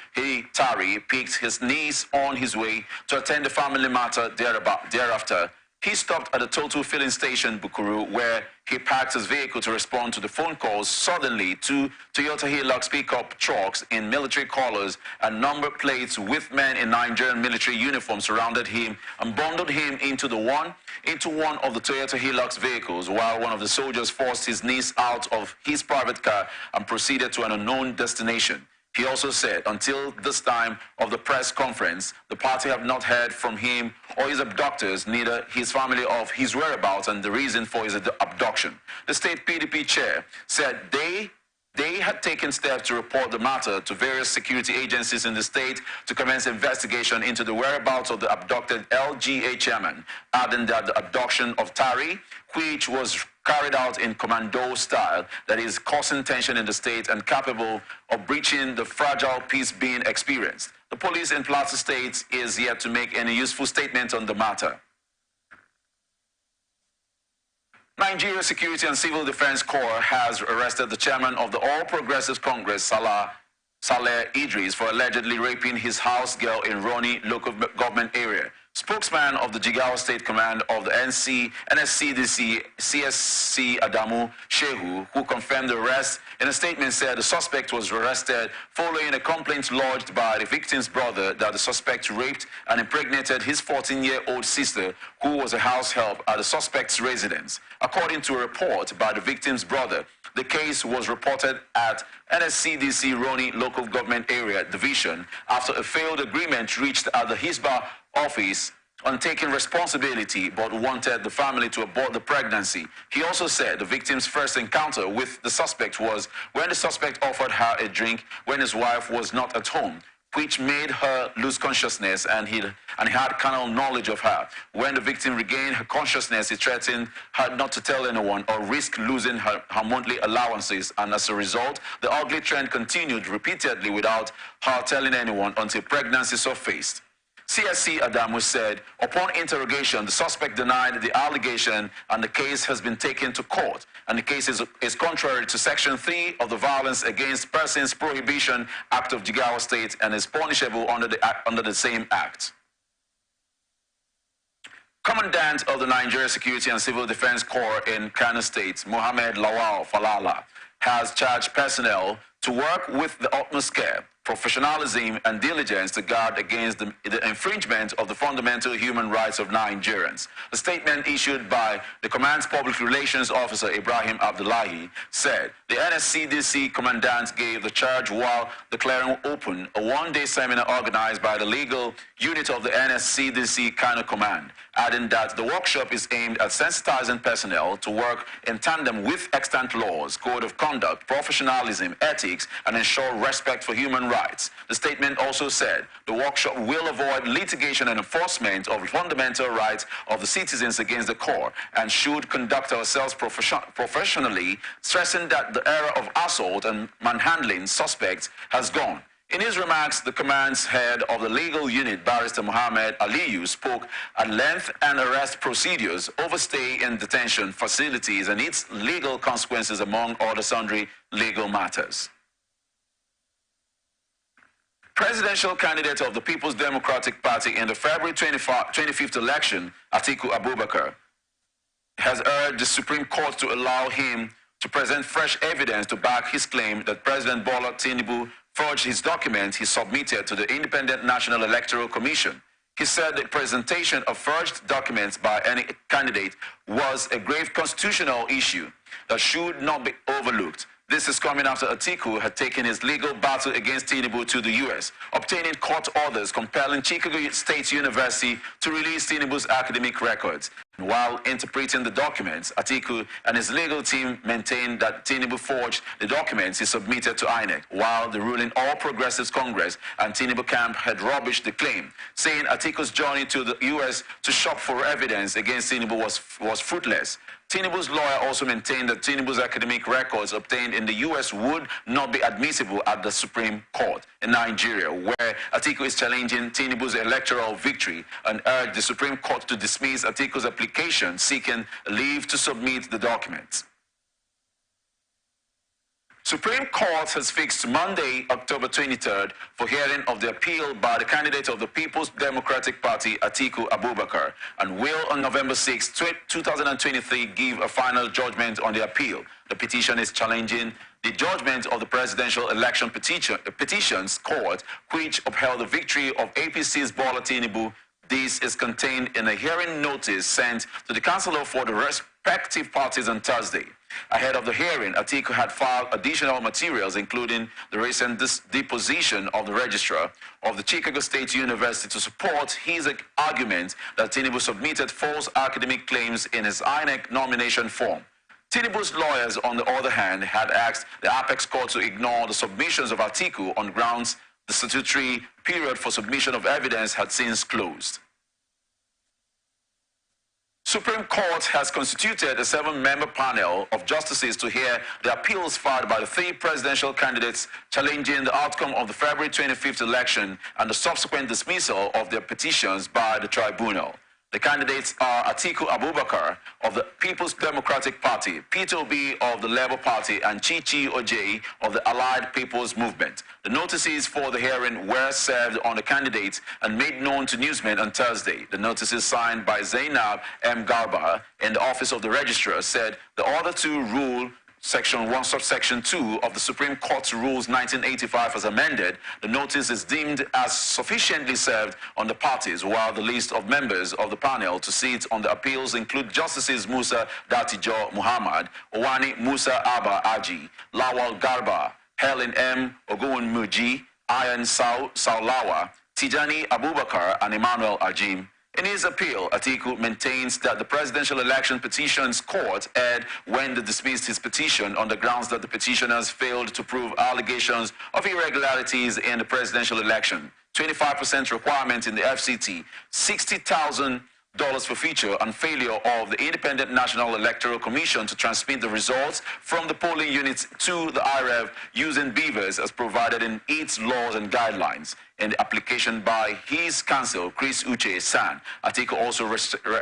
Tari picked his niece on his way to attend the family matter thereafter. He stopped at the Total filling station, Bukuru, where he parked his vehicle to respond to the phone calls. Suddenly, 2 Toyota Hilux pickup trucks in military colors and number plates with men in Nigerian military uniforms surrounded him and bundled him into one of the Toyota Hilux vehicles, while one of the soldiers forced his niece out of his private car and proceeded to an unknown destination. He also said, until this time of the press conference, the party have not heard from him or his abductors, neither his family, of his whereabouts and the reason for his abduction. The state PDP chair said they had taken steps to report the matter to various security agencies in the state to commence investigation into the whereabouts of the abducted LGA chairman, adding that the abduction of Tari, which was carried out in commando style, that is causing tension in the state and capable of breaching the fragile peace being experienced. The police in Plateau State is yet to make any useful statement on the matter. Nigeria Security and Civil Defense Corps has arrested the chairman of the All Progressives Congress, Saleh Idris, for allegedly raping his house girl in Roni local government area. Spokesman of the Jigawa State Command of the NSCDC, CSC Adamu Shehu, who confirmed the arrest in a statement, said the suspect was arrested following a complaint lodged by the victim's brother that the suspect raped and impregnated his 14-year-old sister, who was a house help at the suspect's residence. According to a report by the victim's brother, the case was reported at NSCDC Roni Local Government Area Division after a failed agreement reached at the Hisba office on taking responsibility, but wanted the family to abort the pregnancy. He also said the victim's first encounter with the suspect was when the suspect offered her a drink when his wife was not at home, which made her lose consciousness, and he had carnal knowledge of her. When the victim regained her consciousness, he threatened her not to tell anyone or risk losing her monthly allowances, and as a result, the ugly trend continued repeatedly without her telling anyone until pregnancy surfaced. CSC Adamu said, upon interrogation, the suspect denied the allegation and the case has been taken to court. And the case is contrary to Section 3 of the Violence Against Persons Prohibition Act of Jigawa State and is punishable under the same act. Commandant of the Nigeria Security and Civil Defense Corps in Kano State, Mohammed Lawal Falala, has charged personnel to work with the utmost care, professionalism, and diligence to guard against the infringement of the fundamental human rights of Nigerians. A statement issued by the command's public relations officer, Ibrahim Abdullahi, said the NSCDC commandant gave the charge while declaring open a one-day seminar organized by the legal unit of the NSCDC Kano Command, adding that the workshop is aimed at sensitizing personnel to work in tandem with extant laws, code of conduct, professionalism, ethics, and ensure respect for human rights. The statement also said the workshop will avoid litigation and enforcement of fundamental rights of the citizens against the core and should conduct ourselves professionally, stressing that the era of assault and manhandling suspects has gone. In his remarks, the command's head of the legal unit, Barrister Mohammed Aliyu, spoke at length on arrest procedures, overstay in detention facilities, and its legal consequences, among other sundry legal matters. Presidential candidate of the People's Democratic Party in the February 25th election, Atiku Abubakar, has urged the Supreme Court to allow him to present fresh evidence to back his claim that President Bola Tinubu forged his documents he submitted to the Independent National Electoral Commission. He said the presentation of forged documents by any candidate was a grave constitutional issue that should not be overlooked. This is coming after Atiku had taken his legal battle against Tinubu to the U.S., obtaining court orders compelling Chicago State University to release Tinubu's academic records. While interpreting the documents, Atiku and his legal team maintained that Tinubu forged the documents he submitted to INEC, while the ruling All Progressives Congress and Tinubu camp had rubbished the claim, saying Atiku's journey to the U.S. to shop for evidence against Tinubu was fruitless. Tinubu's lawyer also maintained that Tinubu's academic records obtained in the U.S. would not be admissible at the Supreme Court in Nigeria, where Atiku is challenging Tinubu's electoral victory, and urged the Supreme Court to dismiss Atiku's application seeking leave to submit the documents. Supreme Court has fixed Monday, October 23rd, for hearing of the appeal by the candidate of the People's Democratic Party, Atiku Abubakar, and will on November 6, 2023, give a final judgment on the appeal. The petition is challenging the judgment of the Presidential Election Petitions Court, which upheld the victory of APC's Bola Tinubu. This is contained in a hearing notice sent to the Councillor for the respective parties on Thursday. Ahead of the hearing, Atiku had filed additional materials, including the recent deposition of the registrar of the Chicago State University, to support his argument that Tinubu submitted false academic claims in his INEC nomination form. Tinubu's lawyers, on the other hand, had asked the Apex Court to ignore the submissions of Atiku on grounds the statutory period for submission of evidence had since closed. Supreme Court has constituted a 7-member panel of justices to hear the appeals filed by the 3 presidential candidates challenging the outcome of the February 25th election and the subsequent dismissal of their petitions by the tribunal. The candidates are Atiku Abubakar of the People's Democratic Party, Peter Obi of the Labour Party, and Chichi Ojei of the Allied People's Movement. The notices for the hearing were served on the candidates and made known to newsmen on Thursday. The notices signed by Zainab M. Garba in the office of the registrar said the order to rule Section 1, Subsection 2 of the Supreme Court's Rules 1985 as amended, the notice is deemed as sufficiently served on the parties, while the list of members of the panel to sit on the appeals include Justices Musa Datijo Muhammad, Owani Musa Abba Aji, Lawal Garba, Helen M. Ogun Muji, Ayan Saulawa, Tijani Abubakar, and Emmanuel Ajim. In his appeal, Atiku maintains that the Presidential Election Petitions Court erred when they dismissed his petition on the grounds that the petitioners failed to prove allegations of irregularities in the presidential election, 25% requirement in the FCT, $60,000 forfeiture, and failure of the Independent National Electoral Commission to transmit the results from the polling units to the IREV using beavers as provided in its laws and guidelines. In the application by his counsel, Chris Uche San, Atiku also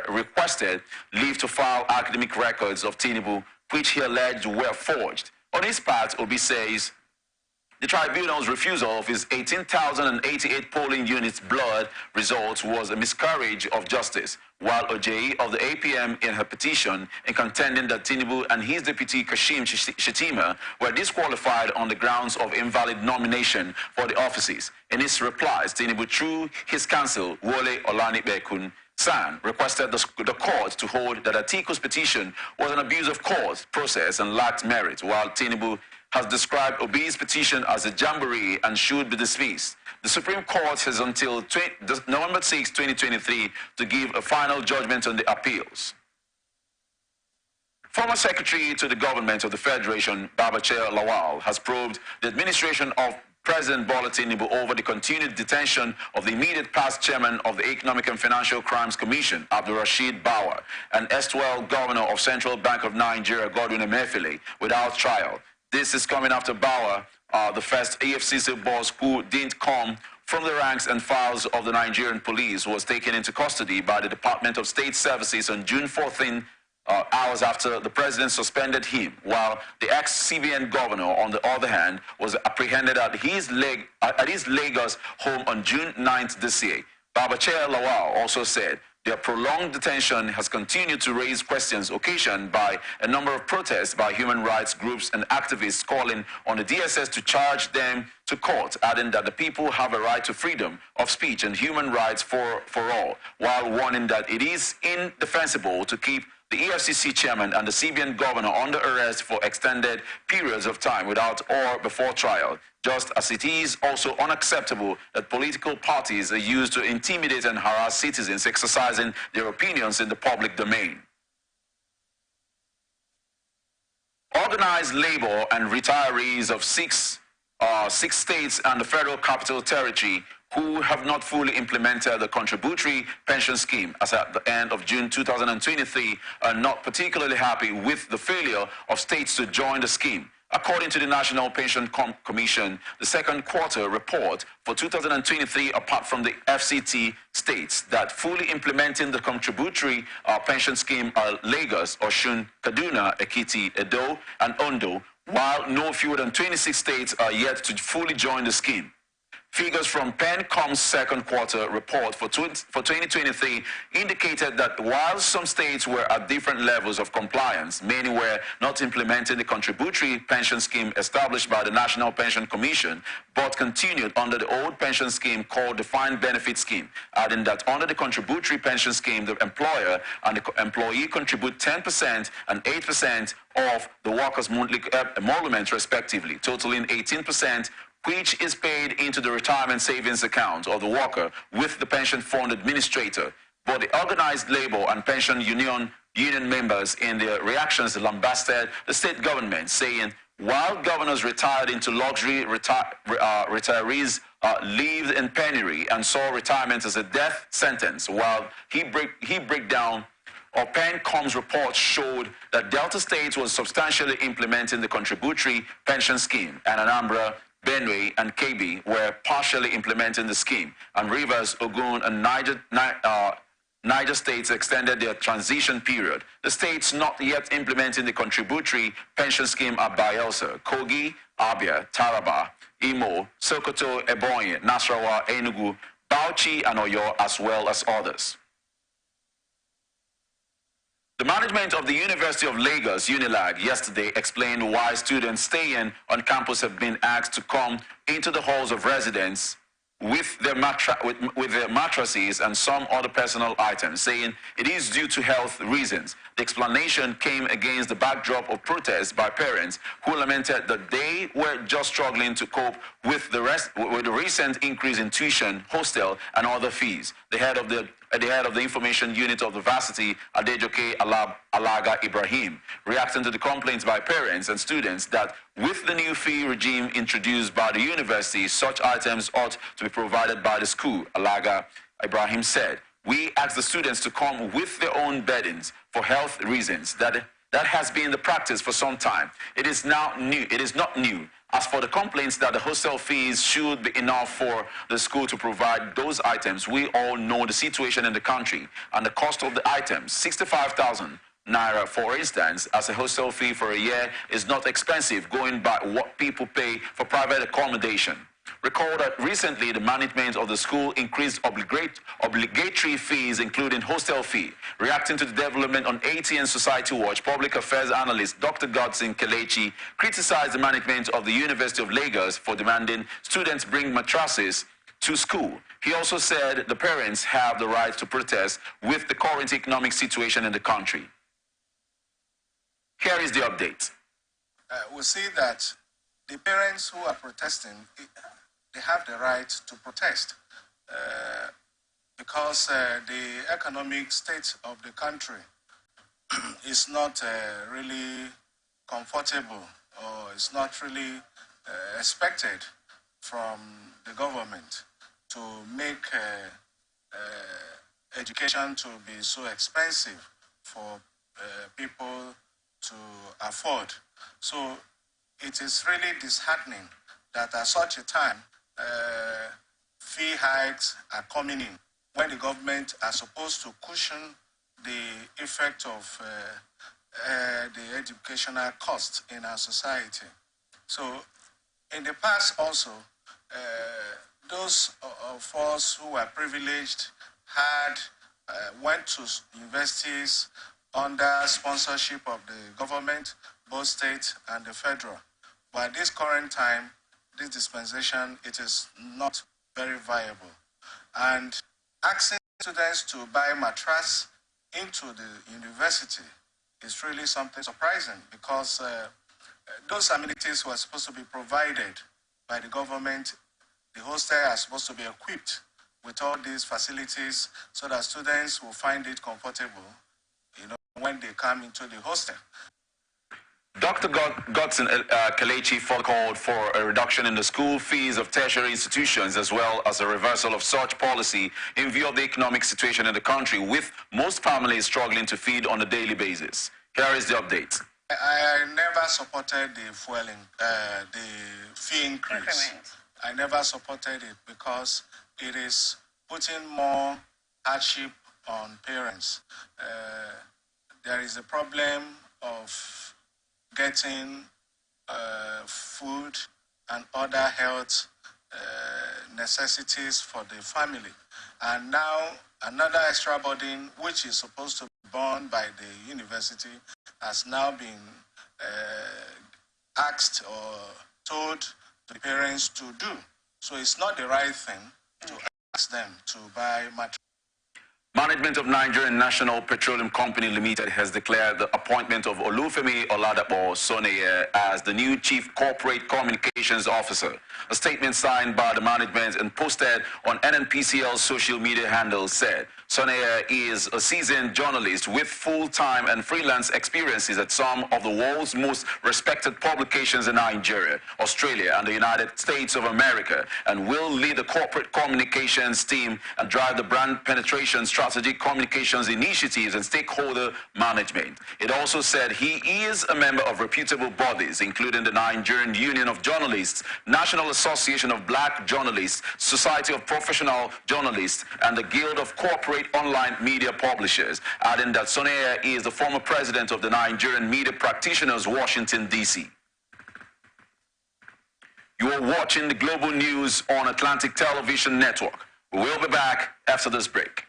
requested leave to file academic records of Tinubu, which he alleged were forged. On his part, Obi says The tribunal's refusal of his 18,088 polling units blood results was a miscarriage of justice, while Ojeyi of the APM in her petition in contending that Tinubu and his deputy Kashim Shettima were disqualified on the grounds of invalid nomination for the offices. In his replies, Tinubu, through his counsel, Wole Olanipekun San, requested the court to hold that Atiku's petition was an abuse of court process and lacked merit, while Tinubu has described Obi's petition as a jamboree and should be dismissed. The Supreme Court has until November 6, 2023 to give a final judgment on the appeals. Former Secretary to the Government of the Federation, Babachir Lawal, has probed the administration of President Bola Tinubu over the continued detention of the immediate past chairman of the Economic and Financial Crimes Commission, Abdul Rashid Bawa, and erstwhile Governor of Central Bank of Nigeria, Godwin Emefiele, without trial. This is coming after Bawa, the first EFCC boss who didn't come from the ranks and files of the Nigerian police, was taken into custody by the Department of State Services on June 14, hours after the president suspended him, while the ex-CBN governor, on the other hand, was apprehended at his Lagos home on June 9th this year. Babachir Lawal also said their prolonged detention has continued to raise questions occasioned by a number of protests by human rights groups and activists calling on the DSS to charge them to court, adding that the people have a right to freedom of speech and human rights for all, while warning that it is indefensible to keep the EFCC chairman and the CBN governor under arrest for extended periods of time without or before trial, just as it is also unacceptable that political parties are used to intimidate and harass citizens exercising their opinions in the public domain. Organized labor and retirees of six states and the Federal Capital Territory who have not fully implemented the contributory pension scheme as at the end of June 2023 are not particularly happy with the failure of states to join the scheme. According to the National Pension Commission, the second quarter report for 2023, apart from the FCT, states that fully implementing the contributory pension scheme are Lagos, Osun, Kaduna, Ekiti, Edo, and Ondo, while no fewer than 26 states are yet to fully join the scheme. Figures from PenCom's second quarter report for 2023 indicated that while some states were at different levels of compliance, many were not implementing the contributory pension scheme established by the National Pension Commission, but continued under the old pension scheme called Defined Benefit Scheme, adding that under the contributory pension scheme, the employer and the employee contribute 10% and 8% of the worker's monthly emolument respectively, totaling 18%, which is paid into the retirement savings account of the worker with the pension fund administrator. But the organized labor and pension union members in their reactions lambasted the state government, saying, while governors retired into luxury, retirees lived in penury and saw retirement as a death sentence, while he breakdown or PenCom's report showed that Delta State was substantially implementing the contributory pension scheme, and Anambra, Benue, and Kebbi were partially implementing the scheme, and Rivers, Ogun, and Niger states extended their transition period. The states not yet implementing the contributory pension scheme are Bayelsa, Kogi, Abia, Taraba, Imo, Sokoto, Ebonyi, Nasarawa, Enugu, Bauchi, and Oyo, as well as others. The management of the University of Lagos, UNILAG, yesterday explained why students staying on campus have been asked to come into the halls of residence with their mattresses and some other personal items, saying it is due to health reasons. The explanation came against the backdrop of protests by parents who lamented that they were just struggling to cope with the recent increase in tuition, hostel, and other fees. The head of the information unit of the varsity, Adejoke Alaga Ibrahim, reacting to the complaints by parents and students that with the new fee regime introduced by the university, such items ought to be provided by the school. Alaga Ibrahim said, "We ask the students to come with their own burdens for health reasons. That has been the practice for some time. It is not new. As for the complaints that the hostel fees should be enough for the school to provide those items, we all know the situation in the country and the cost of the items, 65,000 naira, for instance, as a hostel fee for a year is not expensive, going by what people pay for private accommodation. Recall that recently the management of the school increased obligatory fees, including hostel fee. Reacting to the development on ATN Society Watch, public affairs analyst Dr. Godson Kelechi criticized the management of the University of Lagos for demanding students bring mattresses to school. He also said the parents have the right to protest with the current economic situation in the country. Here is the update. We see that the parents who are protesting, they have the right to protest because the economic state of the country is not really comfortable, or it's not really expected from the government to make education to be so expensive for people to afford. So it is really disheartening that at such a time fee hikes are coming in when the government are supposed to cushion the effect of the educational cost in our society. So in the past also, those of us who were privileged had went to universities under sponsorship of the government, both state and the federal. But at this current time, this dispensation, it is not very viable. And asking students to buy mattress into the university is really something surprising, because those amenities were supposed to be provided by the government. The hostel are supposed to be equipped with all these facilities so that students will find it comfortable, when they come into the hostel. Dr. Godson Kelechi called for a reduction in the school fees of tertiary institutions, as well as a reversal of such policy in view of the economic situation in the country, with most families struggling to feed on a daily basis. Here is the update. I never supported the fee increase. I never supported it because it is putting more hardship on parents. There is a problem of getting food and other health necessities for the family. And now another extra burden, which is supposed to be borne by the university, has now been asked or told the parents to do. So it's not the right thing to ask them to buy material. Management of Nigerian National Petroleum Company Limited has declared the appointment of Olufemi Oladapo Soneye as the new Chief Corporate Communications Officer. A statement signed by the management and posted on NNPCL's social media handle said, Soneye is a seasoned journalist with full-time and freelance experiences at some of the world's most respected publications in Nigeria, Australia, and the United States of America, and will lead the corporate communications team and drive the brand penetration, strategic communications initiatives, and stakeholder management. It also said he is a member of reputable bodies, including the Nigerian Union of Journalists, National Association of Black Journalists, Society of Professional Journalists, and the Guild of Corporate Online Media Publishers, adding that Soneye is the former president of the Nigerian Media Practitioners, Washington, D.C. You are watching the Global News on Atlantic Television Network. We will be back after this break.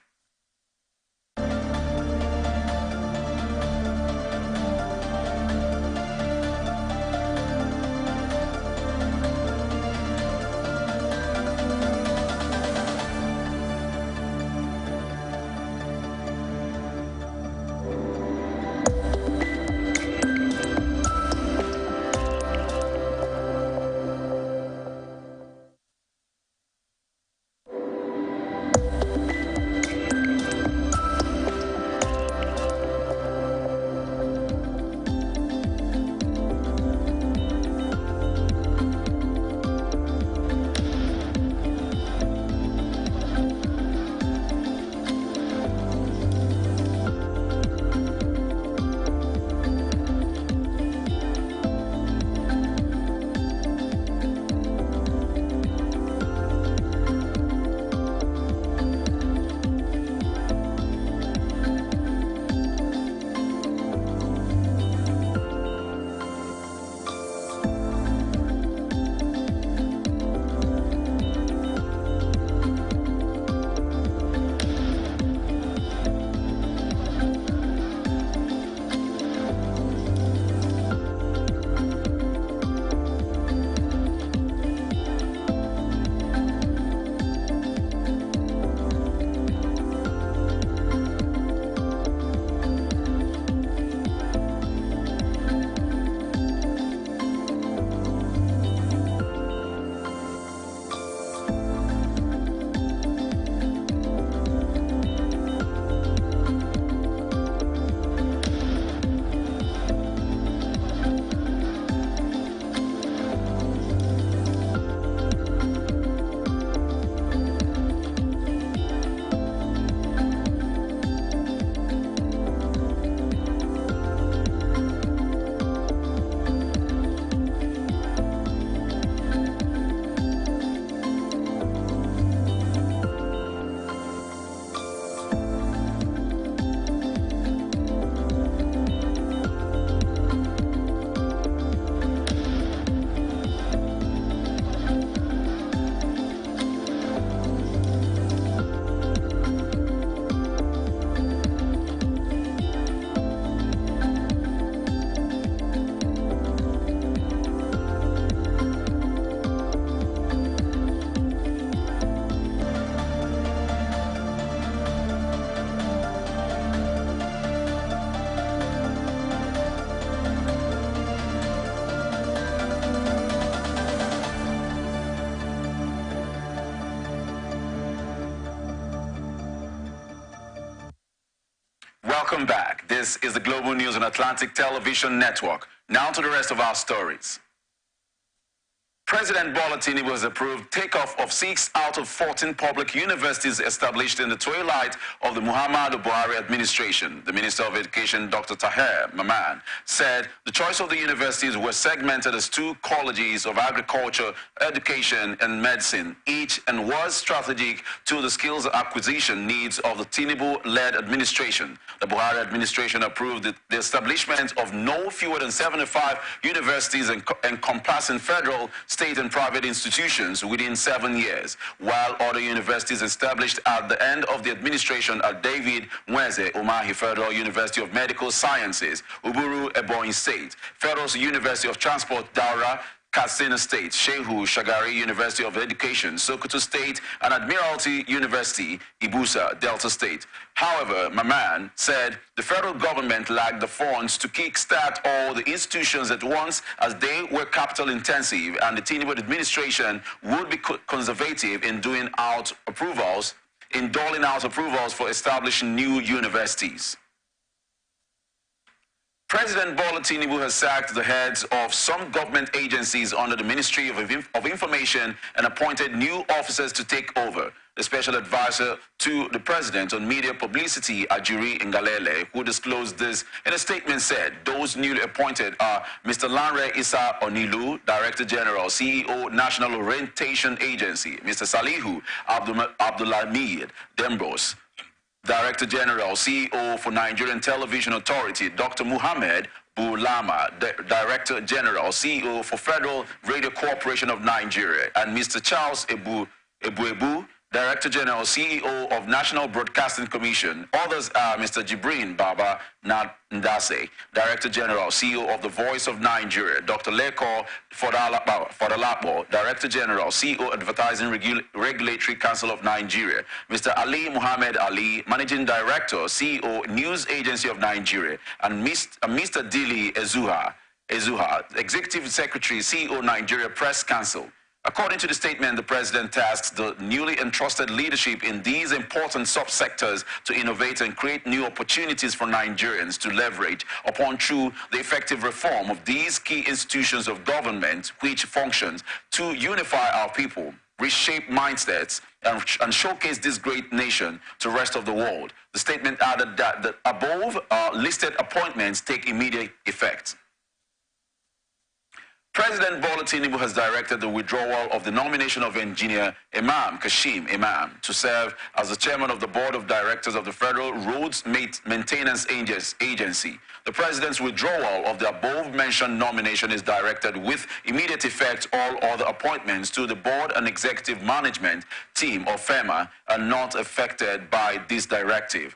Welcome back. This is the Global News on Atlantic Television Network. Now to the rest of our stories. President Bola Tinubu has approved takeoff of 6 out of 14 public universities established in the twilight of the Muhammadu Buhari administration. The Minister of Education, Dr. Tahir Mamman, said the choice of the universities were segmented as 2 colleges of agriculture, education, and medicine, each, and was strategic to the skills acquisition needs of the Tinubu-led administration. The Buhari administration approved the establishment of no fewer than 75 universities encompassing federal, state and private institutions within 7 years, while other universities established at the end of the administration are David Mweze Umahi Federal University of Medical Sciences, Uburu Ebonyi State, Federal University of Transport Daura, Katsina State, Shehu Shagari University of Education, Sokoto State, and Admiralty University, Ibusa, Delta State. However, Mamman said the federal government lacked the funds to kickstart all the institutions at once as they were capital intensive, and the Tinubu administration would be conservative in doling out approvals for establishing new universities. President Bola Tinubu has sacked the heads of some government agencies under the Ministry of Information and appointed new officers to take over. The special advisor to the president on media publicity, Ajuri Ngalale, who disclosed this in a statement, said those newly appointed are Mr. Lanre Issa Onilu, Director General, CEO, National Orientation Agency, Mr. Salihu Abdulhamid Dembros, Director General, CEO for Nigerian Television Authority, Dr. Muhammad Bulama, Director General, CEO for Federal Radio Corporation of Nigeria, and Mr. Charles Ebu, Director General, CEO of National Broadcasting Commission. Others are Mr. Jibrin Baba Ndase, Director General, CEO of the Voice of Nigeria, Dr. Leko Fodalapo, Director General, CEO Advertising Regulatory Council of Nigeria, Mr. Ali Muhammad Ali, Managing Director, CEO News Agency of Nigeria, and Mr. Dili Ezuha, Executive Secretary, CEO Nigeria Press Council. According to the statement, the president tasks the newly entrusted leadership in these important subsectors to innovate and create new opportunities for Nigerians to leverage upon through the effective reform of these key institutions of government which functions to unify our people, reshape mindsets, and showcase this great nation to the rest of the world. The statement added that the above listed appointments take immediate effect. President Bola Tinubu has directed the withdrawal of the nomination of engineer Imam Kashim Imam to serve as the chairman of the board of directors of the Federal Roads Maintenance Agency. The president's withdrawal of the above-mentioned nomination is directed with immediate effect. All other appointments to the board and executive management team of FEMA are not affected by this directive.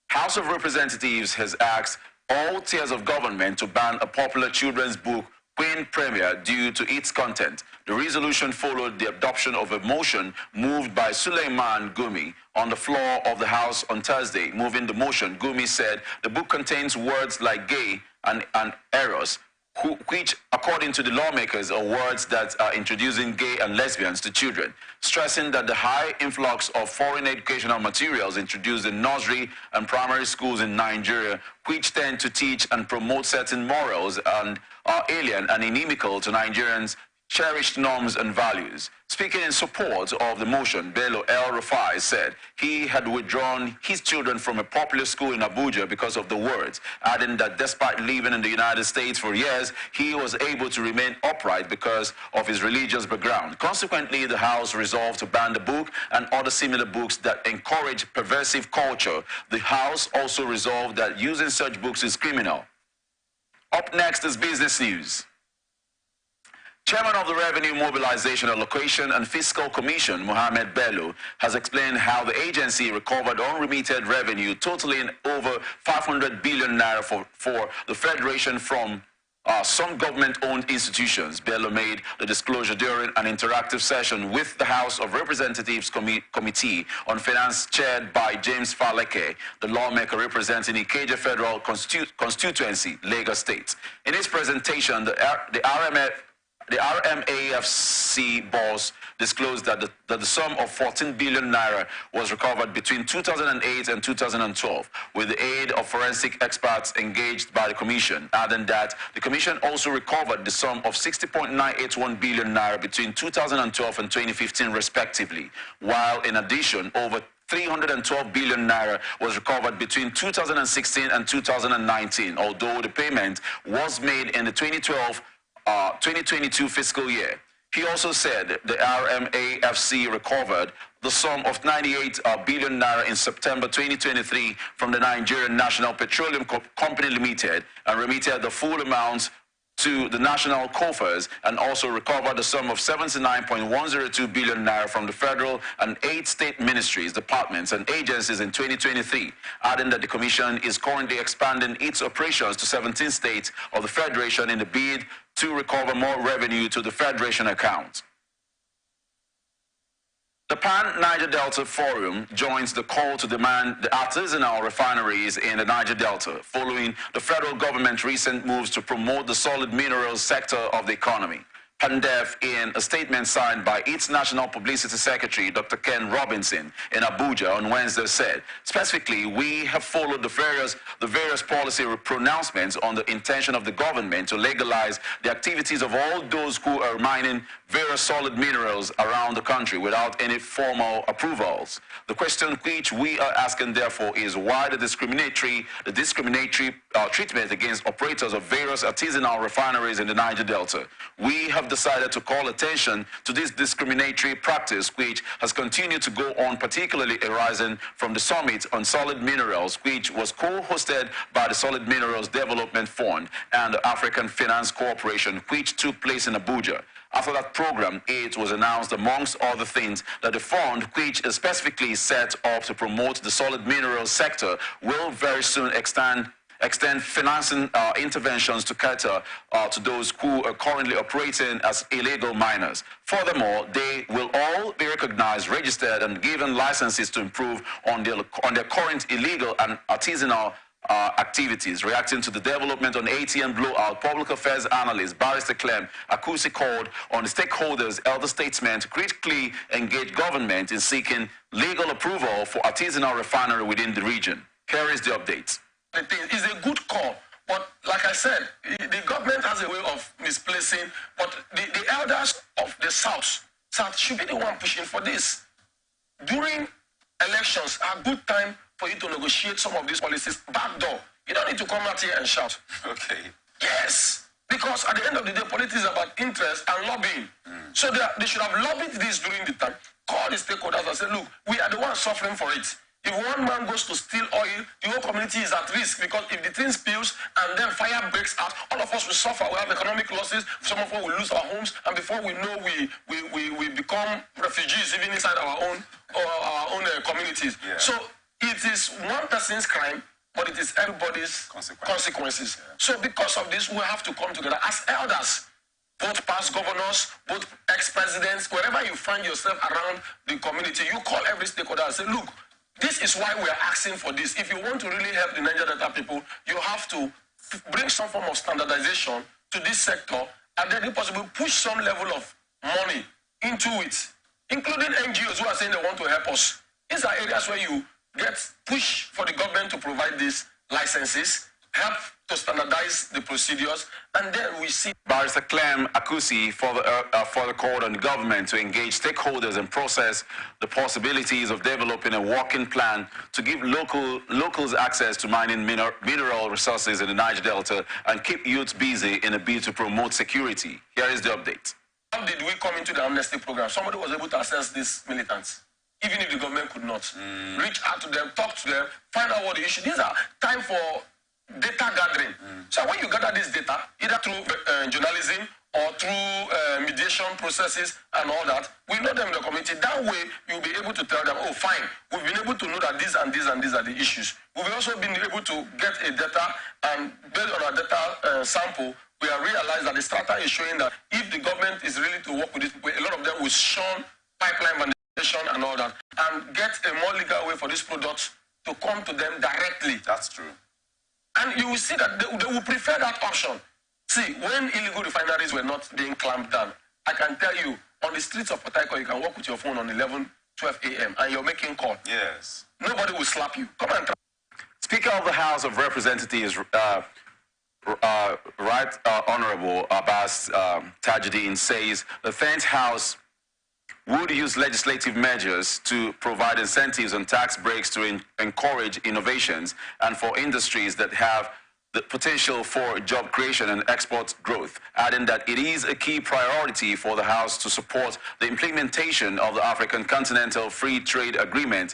House of Representatives has asked all tiers of government to ban a popular children's book, Queen Premier, due to its content. The resolution followed the adoption of a motion moved by Suleiman Gumi on the floor of the House on Thursday. Moving the motion, Gumi said the book contains words like gay and eros, which, according to the lawmakers, are words that are introducing gay and lesbians to children, stressing that the high influx of foreign educational materials introduced in nursery and primary schools in Nigeria, which tend to teach and promote certain morals and are alien and inimical to Nigerians' cherished norms and values. Speaking in support of the motion, Bello El Rufai said he had withdrawn his children from a popular school in Abuja because of the words, adding that despite living in the United States for years, he was able to remain upright because of his religious background. Consequently, the House resolved to ban the book and other similar books that encourage perversive culture. The House also resolved that using such books is criminal. Up next is business news. Chairman of the Revenue Mobilization, Allocation and Fiscal Commission, Mohammed Bello, has explained how the agency recovered unremitted revenue totaling over 500 billion naira for the Federation from some government-owned institutions. Bello made the disclosure during an interactive session with the House of Representatives Committee on Finance chaired by James Faleke, the lawmaker representing Ikeja Federal Constituency, Lagos State. In his presentation, the The RMAFC boss disclosed that the sum of 14 billion naira was recovered between 2008 and 2012 with the aid of forensic experts engaged by the commission, adding that the commission also recovered the sum of 60.981 billion naira between 2012 and 2015 respectively, while in addition over 312 billion naira was recovered between 2016 and 2019, although the payment was made in the 2022 fiscal year. He also said the RMAFC recovered the sum of 98 billion naira in September 2023 from the Nigerian National Petroleum Company Limited and remitted the full amount to the national coffers, and also recovered the sum of 79.102 billion naira from the federal and 8 state ministries, departments and agencies in 2023, adding that the commission is currently expanding its operations to 17 states of the federation in the bid to recover more revenue to the federation account. The Pan-Niger Delta Forum joins the call to demand the artisanal refineries in the Niger Delta, following the federal government's recent moves to promote the solid minerals sector of the economy. PANDEF, in a statement signed by its National Publicity Secretary, Dr. Ken Robinson, in Abuja on Wednesday, said, specifically, we have followed the various policy pronouncements on the intention of the government to legalize the activities of all those who are mining various solid minerals around the country without any formal approvals. The question which we are asking, therefore, is why the discriminatory treatment against operators of various artisanal refineries in the Niger Delta. We have decided to call attention to this discriminatory practice, which has continued to go on, particularly arising from the Summit on Solid Minerals, which was co-hosted by the Solid Minerals Development Fund and the African Finance Corporation, which took place in Abuja. After that program, it was announced, amongst other things, that the fund, which is specifically set up to promote the solid minerals sector, will very soon extend financing interventions to cater to those who are currently operating as illegal miners. Furthermore, they will all be recognized, registered, and given licenses to improve on their current illegal and artisanal activities. Reacting to the development on ATM blowout, public affairs analyst Barrister Clem Akusi called on the stakeholders, elder statesmen, to critically engage government in seeking legal approval for artisanal refinery within the region. Here is the update. The thing is a good call, but like I said, the government has a way of misplacing, but the elders of the South should be the one pushing for this. During elections, a good time for you to negotiate some of these policies backdoor. You don't need to come out here and shout. Okay. Yes, because at the end of the day, politics is about interest and lobbying. So they should have lobbied this during the time. Call the stakeholders and say, look, we are the ones suffering for it. If one man goes to steal oil, the whole community is at risk, because if the thing spills and then fire breaks out, all of us will suffer. We have economic losses. Some of us will lose our homes, and before we know, we become refugees even inside our own communities. Yeah. So it is one person's crime, but it is everybody's consequences. Yeah. So because of this, we have to come together as elders, both past governors, both ex-presidents, wherever you find yourself around the community, you call every stakeholder and say, look, this is why we are asking for this. If you want to really help the Niger Delta people, you have to bring some form of standardization to this sector, and then, if possible, push some level of money into it, including NGOs who are saying they want to help us. These are areas where you get push for the government to provide these licenses, help to standardize the procedures, and then we see. Barrister Clem Akusi further called on the government to engage stakeholders and process the possibilities of developing a working plan to give locals access to mining mineral resources in the Niger Delta and keep youths busy in a bid to promote security. Here is the update. How did we come into the amnesty program? Somebody was able to access these militants, even if the government could not. Reach out to them, talk to them, find out what the issue. These are time for data gathering. So when you gather this data, either through journalism or through mediation processes and all that, we know them in the community. That way, you'll be able to tell them, oh, fine, we've been able to know that these and these and these are the issues. We've also been able to get a data, and based on our data sample, we have realized that the strata is showing that if the government is really to work with these people, a lot of them will shun pipeline validation and all that, and get a more legal way for these products to come to them directly. That's true. And you will see that they will prefer that option. See, when illegal refineries were not being clamped down, I can tell you, on the streets of Port Harcourt, you can walk with your phone on 11, 12 a.m. and you're making call. Yes. Nobody will slap you. Come and try. Speaker of the House of Representatives, Honorable Abbas Tajuddin, says the 10th House would use legislative measures to provide incentives and tax breaks to encourage innovations and for industries that have the potential for job creation and export growth, adding that it is a key priority for the House to support the implementation of the African Continental Free Trade Agreement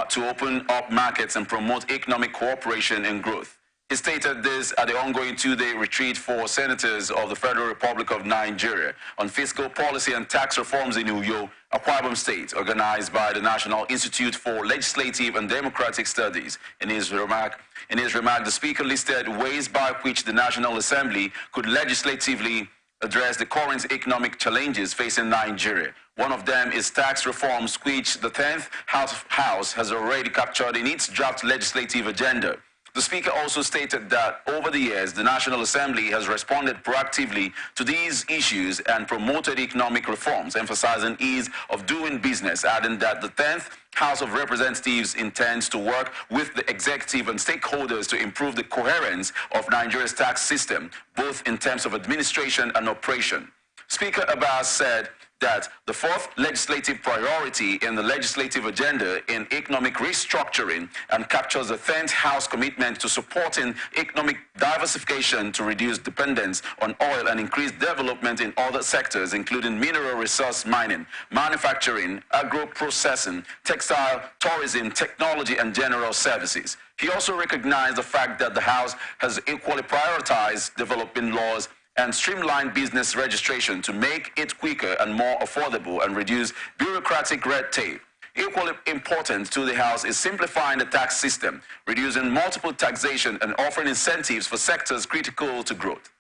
to open up markets and promote economic cooperation and growth. He stated this at the ongoing two-day retreat for senators of the Federal Republic of Nigeria on fiscal policy and tax reforms in Uyo, Akwa Ibom State, organized by the National Institute for Legislative and Democratic Studies. In his remark, the Speaker listed ways by which the National Assembly could legislatively address the current economic challenges facing Nigeria. One of them is tax reforms, which the 10th House has already captured in its draft legislative agenda. The Speaker also stated that over the years, the National Assembly has responded proactively to these issues and promoted economic reforms, emphasizing ease of doing business, adding that the 10th House of Representatives intends to work with the executive and stakeholders to improve the coherence of Nigeria's tax system, both in terms of administration and operation. Speaker Abbas said that the fourth legislative priority in the legislative agenda in economic restructuring and captures the 10th House commitment to supporting economic diversification to reduce dependence on oil and increase development in other sectors, including mineral resource mining, manufacturing, agro-processing, textile, tourism, technology, and general services. He also recognized the fact that the House has equally prioritized developing laws and streamline business registration to make it quicker and more affordable and reduce bureaucratic red tape. Equally important to the House is simplifying the tax system, reducing multiple taxation and offering incentives for sectors critical to growth.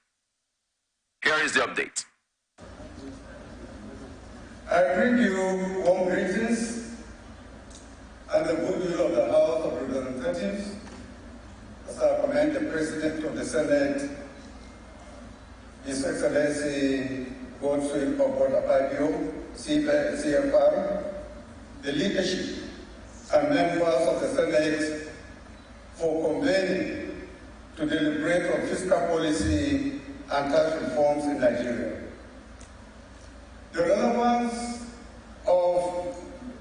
Here is the update. I bring you warm greetings and the goodwill of the House of Representatives as I commend the President of the Senate, His Excellency Godfrey Obot-Akpabio, CFR, the leadership and members of the Senate for convening to deliberate on fiscal policy and tax reforms in Nigeria. The relevance of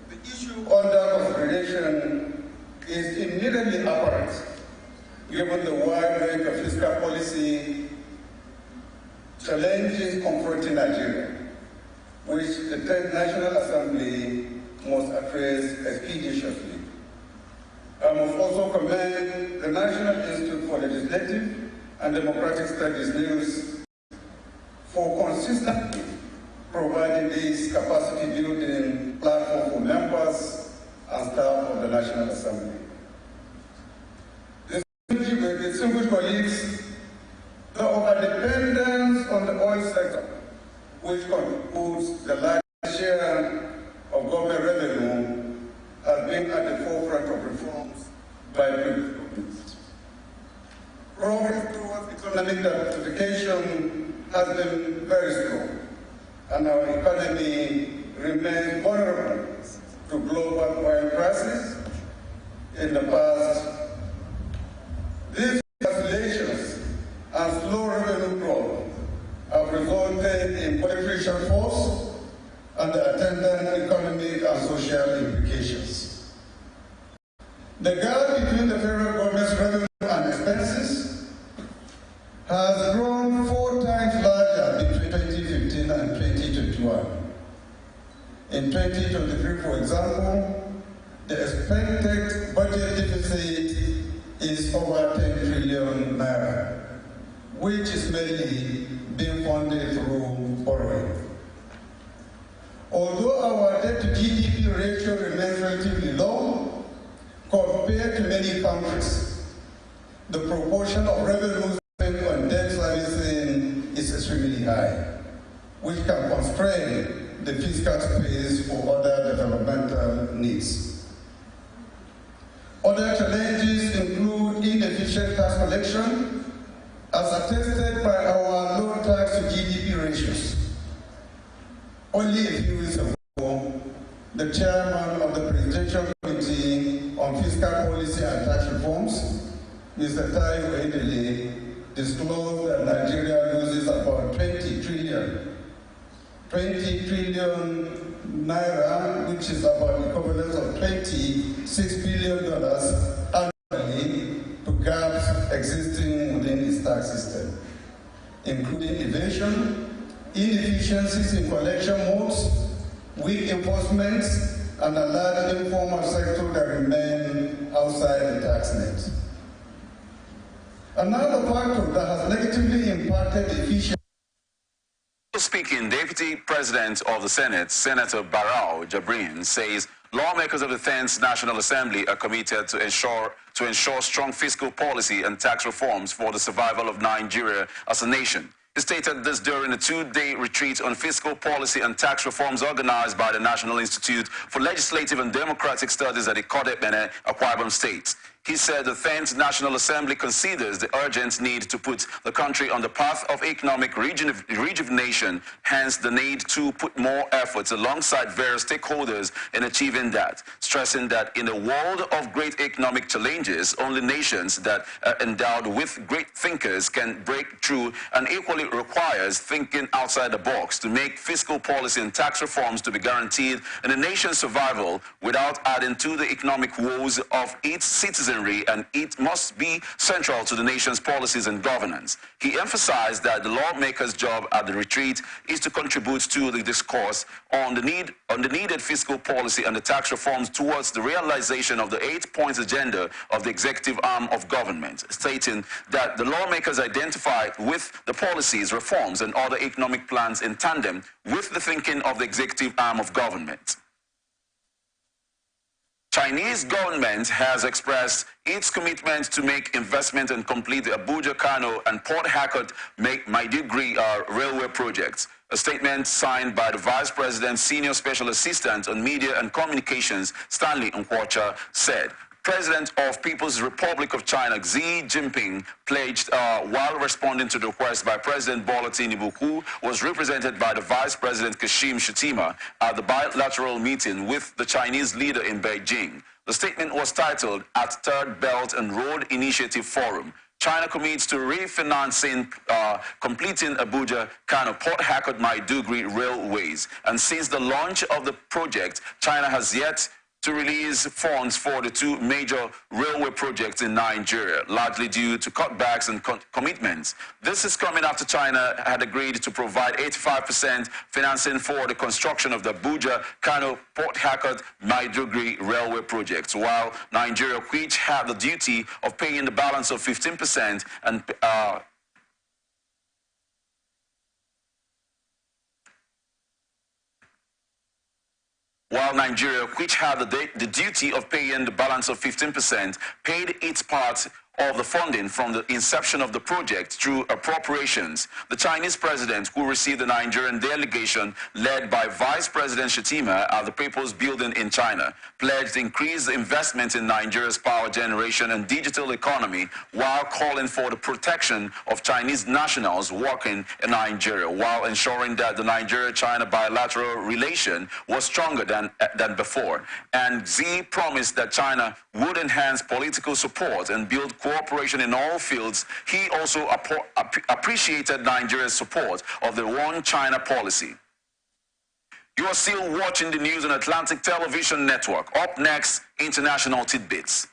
the issue under consideration is immediately apparent, given the wide range of fiscal policy challenges confronting Nigeria, which the 10th National Assembly must address expeditiously. I must also commend the National Institute for Legislative and Democratic Studies NILS for consistently providing this capacity building platform for members and staff of the National Assembly. Distinguished colleagues, the overdependence on the oil sector, which constitutes the largest share of government revenue, has been at the forefront of reforms by previous governments. Progress towards economic diversification has been very strong, and our economy remains vulnerable to global oil prices. In the past, these oscillations and slow revenue growth have resulted in monetary shortfalls and the attendant economic and social implications. The gap between the federal government's revenue and expenses has grown 4 times larger between 2015 and 2021. In 2023, for example, the expected budget deficit is over 10 trillion naira, which is mainly being funded through borrowing. Although our debt to GDP ratio remains relatively low compared to many countries, the proportion of revenues spent on debt servicing is extremely high, which can constrain the fiscal space for other developmental needs. Other challenges include inefficient tax collection, as attested by our to GDP ratios. Only a few weeks ago, the chairman of the Presidential Committee on Fiscal Policy and Tax Reforms, Mr. Tai Oedele, disclosed that Nigeria loses about 20 trillion naira, which is about the equivalent of $26 billion annually to gaps existing within its tax system, including evasion, inefficiencies in collection modes, weak enforcement, and a large informal sector that remain outside the tax net. Another factor that has negatively impacted efficiency. Speaking, Deputy President of the Senate, Senator Barrow Jibrin, says lawmakers of the 10th National Assembly are committed to ensure strong fiscal policy and tax reforms for the survival of Nigeria as a nation. He stated this during a two-day retreat on fiscal policy and tax reforms organized by the National Institute for Legislative and Democratic Studies at Ikode-Bene, Akwa Ibom State. He said the 10th National Assembly considers the urgent need to put the country on the path of economic rejuvenation, hence the need to put more efforts alongside various stakeholders in achieving that, stressing that in a world of great economic challenges, only nations that are endowed with great thinkers can break through, and equally requires thinking outside the box to make fiscal policy and tax reforms to be guaranteed in the nation's survival without adding to the economic woes of its citizens, and it must be central to the nation's policies and governance. He emphasized that the lawmakers' job at the retreat is to contribute to the discourse on the needed fiscal policy and the tax reforms towards the realization of the 8-point agenda of the executive arm of government, stating that the lawmakers identified with the policies, reforms, and other economic plans in tandem with the thinking of the executive arm of government. Chinese government has expressed its commitment to make investment and complete the Abuja, Kano, and Port Harcourt Maiduguri railway projects. A statement signed by the Vice President, Senior Special Assistant on Media and Communications, Stanley Nkwocha, said, President of People's Republic of China, Xi Jinping, pledged while responding to the request by President Bola Tinubu, who was represented by the Vice President Kashim Shettima at the bilateral meeting with the Chinese leader in Beijing. The statement was titled, At Third Belt and Road Initiative Forum. China commits to refinancing, completing Abuja, Kano, Port Harcourt, Maiduguri railways. And since the launch of the project, China has yet to release funds for the two major railway projects in Nigeria, largely due to cutbacks and commitments. This is coming after China had agreed to provide 85% financing for the construction of the Abuja, Kano, Port Harcourt, Maiduguri railway projects, while Nigeria, which had the duty of paying the balance of 15% and while Nigeria, which had the duty of paying the balance of 15%, paid its part of the funding from the inception of the project through appropriations. The Chinese president, who received the Nigerian delegation led by Vice President Shettima at the People's Building in China, pledged increased investment in Nigeria's power generation and digital economy, while calling for the protection of Chinese nationals working in Nigeria, while ensuring that the Nigeria-China bilateral relation was stronger than before. And Xi promised that China would enhance political support and build cooperation in all fields. He also appreciated Nigeria's support of the One China policy. You are still watching the news on Atlantic Television Network. Up next, international tidbits.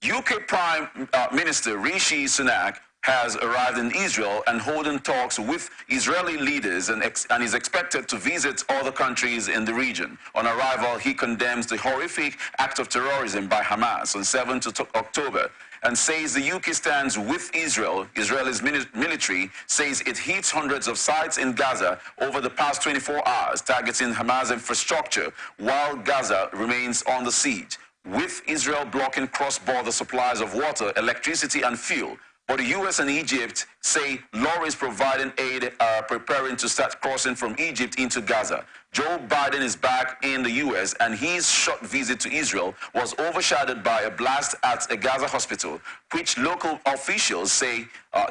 UK Prime Minister Rishi Sunak has arrived in Israel and holding talks with Israeli leaders and is expected to visit other countries in the region. On arrival, he condemns the horrific act of terrorism by Hamas on 7th October and says the UK stands with Israel. Israel's military says it hit hundreds of sites in Gaza over the past 24 hours, targeting Hamas infrastructure while Gaza remains under siege, with Israel blocking cross-border supplies of water, electricity, and fuel. But the U.S. and Egypt say lorries providing aid are preparing to start crossing from Egypt into Gaza. Joe Biden is back in the U.S., and his short visit to Israel was overshadowed by a blast at a Gaza hospital, which local officials say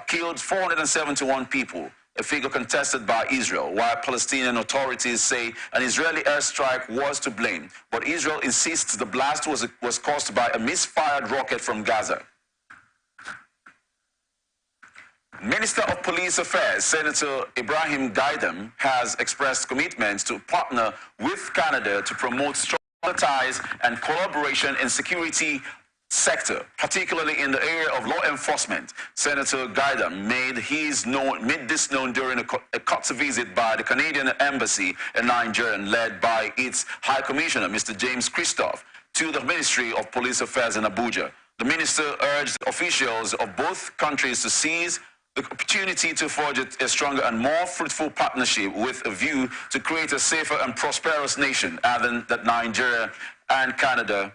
killed 471 people. a figure contested by Israel, while Palestinian authorities say an Israeli airstrike was to blame. But Israel insists the blast was caused by a misfired rocket from Gaza. Minister of Police Affairs, Senator Ibrahim Gaidam, has expressed commitment to partner with Canada to promote stronger ties and collaboration in security sector, particularly in the area of law enforcement. Senator Gaidam made this known during a court visit by the Canadian Embassy in Nigeria, led by its High Commissioner, Mr. James Christophe, to the Ministry of Police Affairs in Abuja. The minister urged officials of both countries to seize the opportunity to forge a stronger and more fruitful partnership with a view to create a safer and prosperous nation, adding that Nigeria and Canada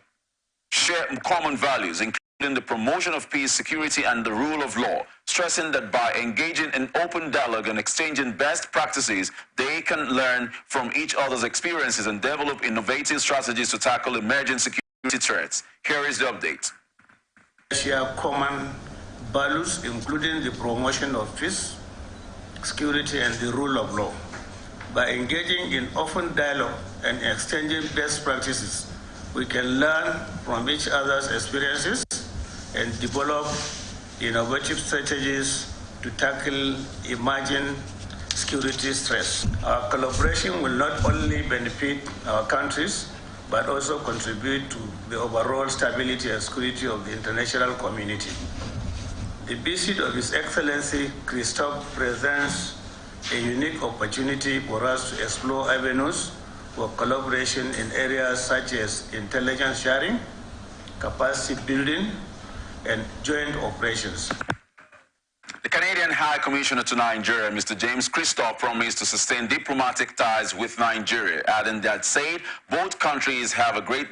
share common values, including the promotion of peace, security, and the rule of law, stressing that by engaging in open dialogue and exchanging best practices, they can learn from each other's experiences and develop innovative strategies to tackle emerging security threats. Here is the update. Share common values, including the promotion of peace, security, and the rule of law. By engaging in open dialogue and exchanging best practices, we can learn from each other's experiences and develop innovative strategies to tackle emerging security threats. Our collaboration will not only benefit our countries, but also contribute to the overall stability and security of the international community. The visit of His Excellency Christophe presents a unique opportunity for us to explore avenues for collaboration in areas such as intelligence sharing, capacity building, and joint operations. The Canadian High Commissioner to Nigeria, Mr. James Christophe, promised to sustain diplomatic ties with Nigeria, adding that both countries have a great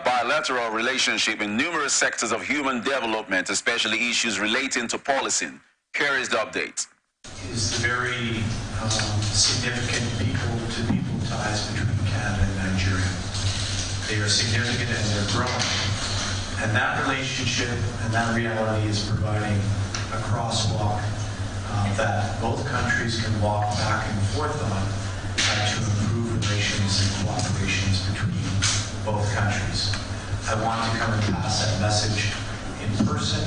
bilateral relationship in numerous sectors of human development, especially issues relating to policing. Here is the update. Is very significant people-to-people ties between Canada and Nigeria. They are significant and they're growing. And that relationship and that reality is providing a crosswalk that both countries can walk back and forth on to improve relations and cooperations between both countries. I want to come and pass that message in person.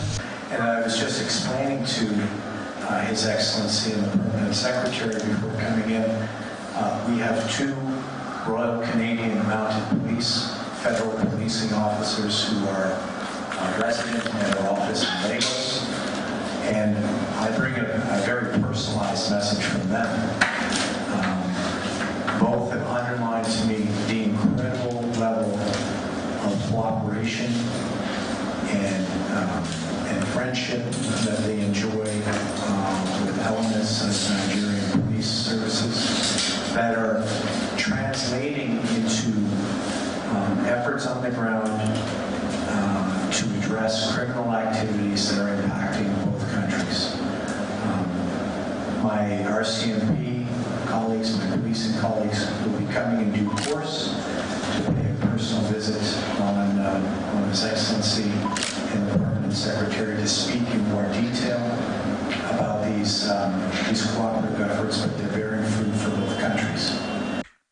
And I was just explaining to His Excellency and the Permanent Secretary before coming in, we have 2 Royal Canadian Mounted Police, federal policing officers who are resident at our office in Lagos. And I bring a very personalized message from them. Both have underlined to me the incredible level of cooperation and friendship that they enjoy with elements of Nigerian police services that are translating into efforts on the ground to address criminal activities that are impacting both countries. My RCMP colleagues, my policing colleagues will be coming in due course to pay a personal visit on His Excellency and the Permanent Secretary to speak in more detail about these cooperative efforts, but they're bearing fruit for both countries.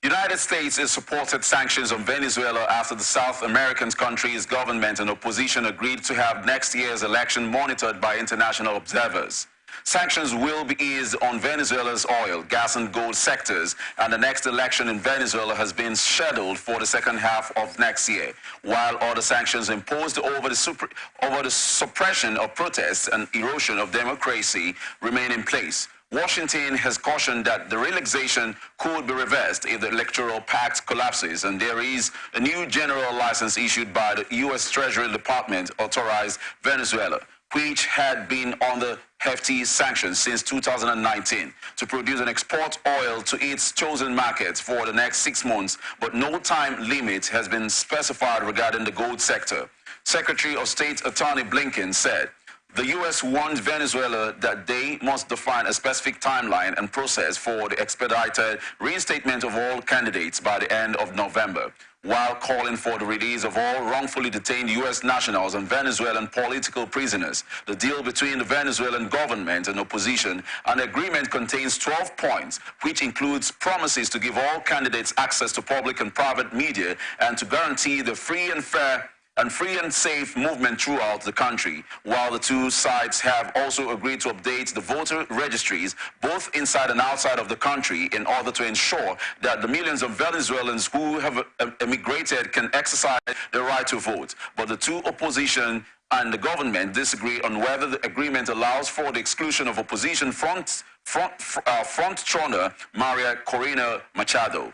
United States has supported sanctions on Venezuela after the South American country's government and opposition agreed to have next year's election monitored by international observers. Sanctions will be eased on Venezuela's oil, gas, and gold sectors, and the next election in Venezuela has been scheduled for the second half of next year, while other sanctions imposed over the suppression of protests and erosion of democracy remain in place. Washington has cautioned that the relaxation could be reversed if the electoral pact collapses, and there is a new general license issued by the U.S. Treasury Department authorized Venezuela, which had been under hefty sanctions since 2019, to produce and export oil to its chosen markets for the next 6 months, but no time limit has been specified regarding the gold sector. Secretary of State Attorney Blinken said The U.S. warned Venezuela that they must define a specific timeline and process for the expedited reinstatement of all candidates by the end of November, while calling for the release of all wrongfully detained U.S. nationals and Venezuelan political prisoners. The deal between the Venezuelan government and opposition, an agreement contains 12 points, which includes promises to give all candidates access to public and private media and to guarantee the free and fair and free and safe movement throughout the country, while the two sides have also agreed to update the voter registries both inside and outside of the country in order to ensure that the millions of Venezuelans who have emigrated can exercise their right to vote. But the two opposition and the government disagree on whether the agreement allows for the exclusion of opposition front-runner Maria Corina Machado.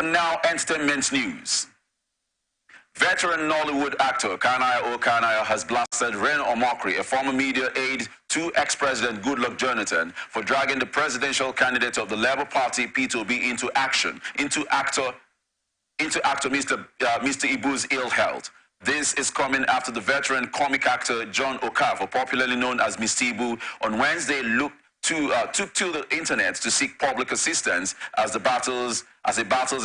And now entertainment news. Veteran Nollywood actor Kanayo Kanayo has blasted Ren Omokri, a former media aide to ex-president Goodluck Jonathan, for dragging the presidential candidate of the Labour Party, Peter Obi, into actor Mr. Ibu's ill health. This is coming after the veteran comic actor John Okafor, popularly known as Mr. Ibu, on Wednesday took to the internet to seek public assistance as he battles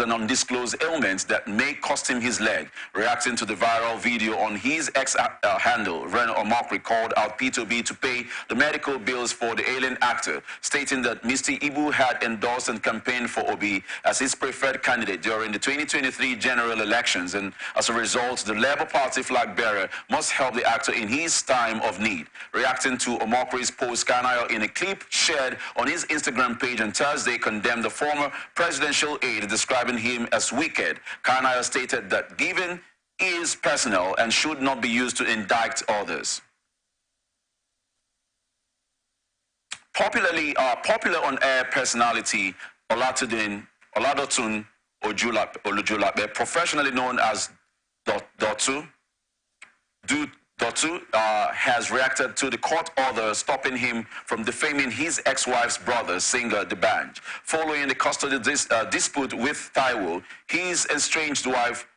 an undisclosed ailment that may cost him his leg. Reacting to the viral video on his ex-handle, Ren Omokri called out P2B to pay the medical bills for the ailing actor, stating that Mr. Ibu had endorsed and campaigned for Obi as his preferred candidate during the 2023 general elections, and as a result, the Labour Party flag bearer must help the actor in his time of need. Reacting to Omokri's post, Kanayo, in a clip shared on his Instagram page on Thursday, condemned the former presidential aide, describing him as wicked. Kanayo stated that giving is personal and should not be used to indict others. Popular on-air personality Oladotun Olujulape, professionally known as Dotu, has reacted to the court order stopping him from defaming his ex-wife's brother, singer D'banj. Following the custody dispute with Taiwo, his estranged wife,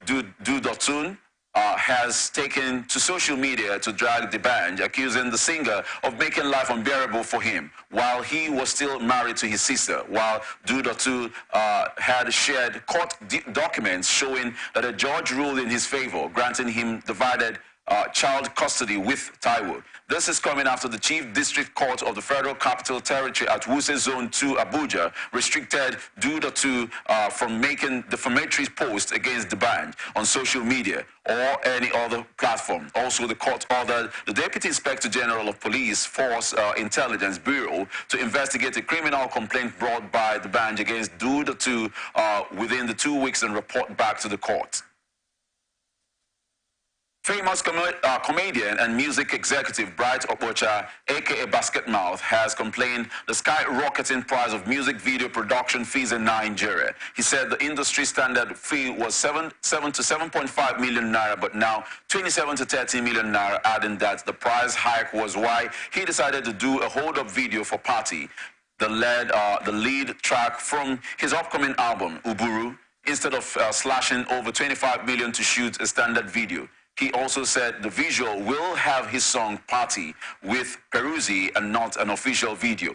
Dotun, has taken to social media to drag D'banj, accusing the singer of making life unbearable for him while he was still married to his sister, while Dotu had shared court documents showing that a judge ruled in his favor, granting him divided child custody with Taiwo. This is coming after the Chief District Court of the Federal Capital Territory at Wuse Zone 2, Abuja, restricted Dotu from making defamatory posts against D'banj on social media or any other platform. Also, the court ordered the Deputy Inspector General of Police Force Intelligence Bureau to investigate a criminal complaint brought by D'banj against Dotu within the 2 weeks and report back to the court. Famous comedian and music executive Bright Okocha, a.k.a. Basketmouth, has complained the skyrocketing price of music video production fees in Nigeria. He said the industry standard fee was 7 to 7.5 million naira, but now 27 to 30 million naira, adding that the price hike was why he decided to do a hold-up video for Party, the lead track from his upcoming album, Uburu, instead of slashing over 25 million to shoot a standard video. He also said the visual will have his song Party with Peruzzi and not an official video.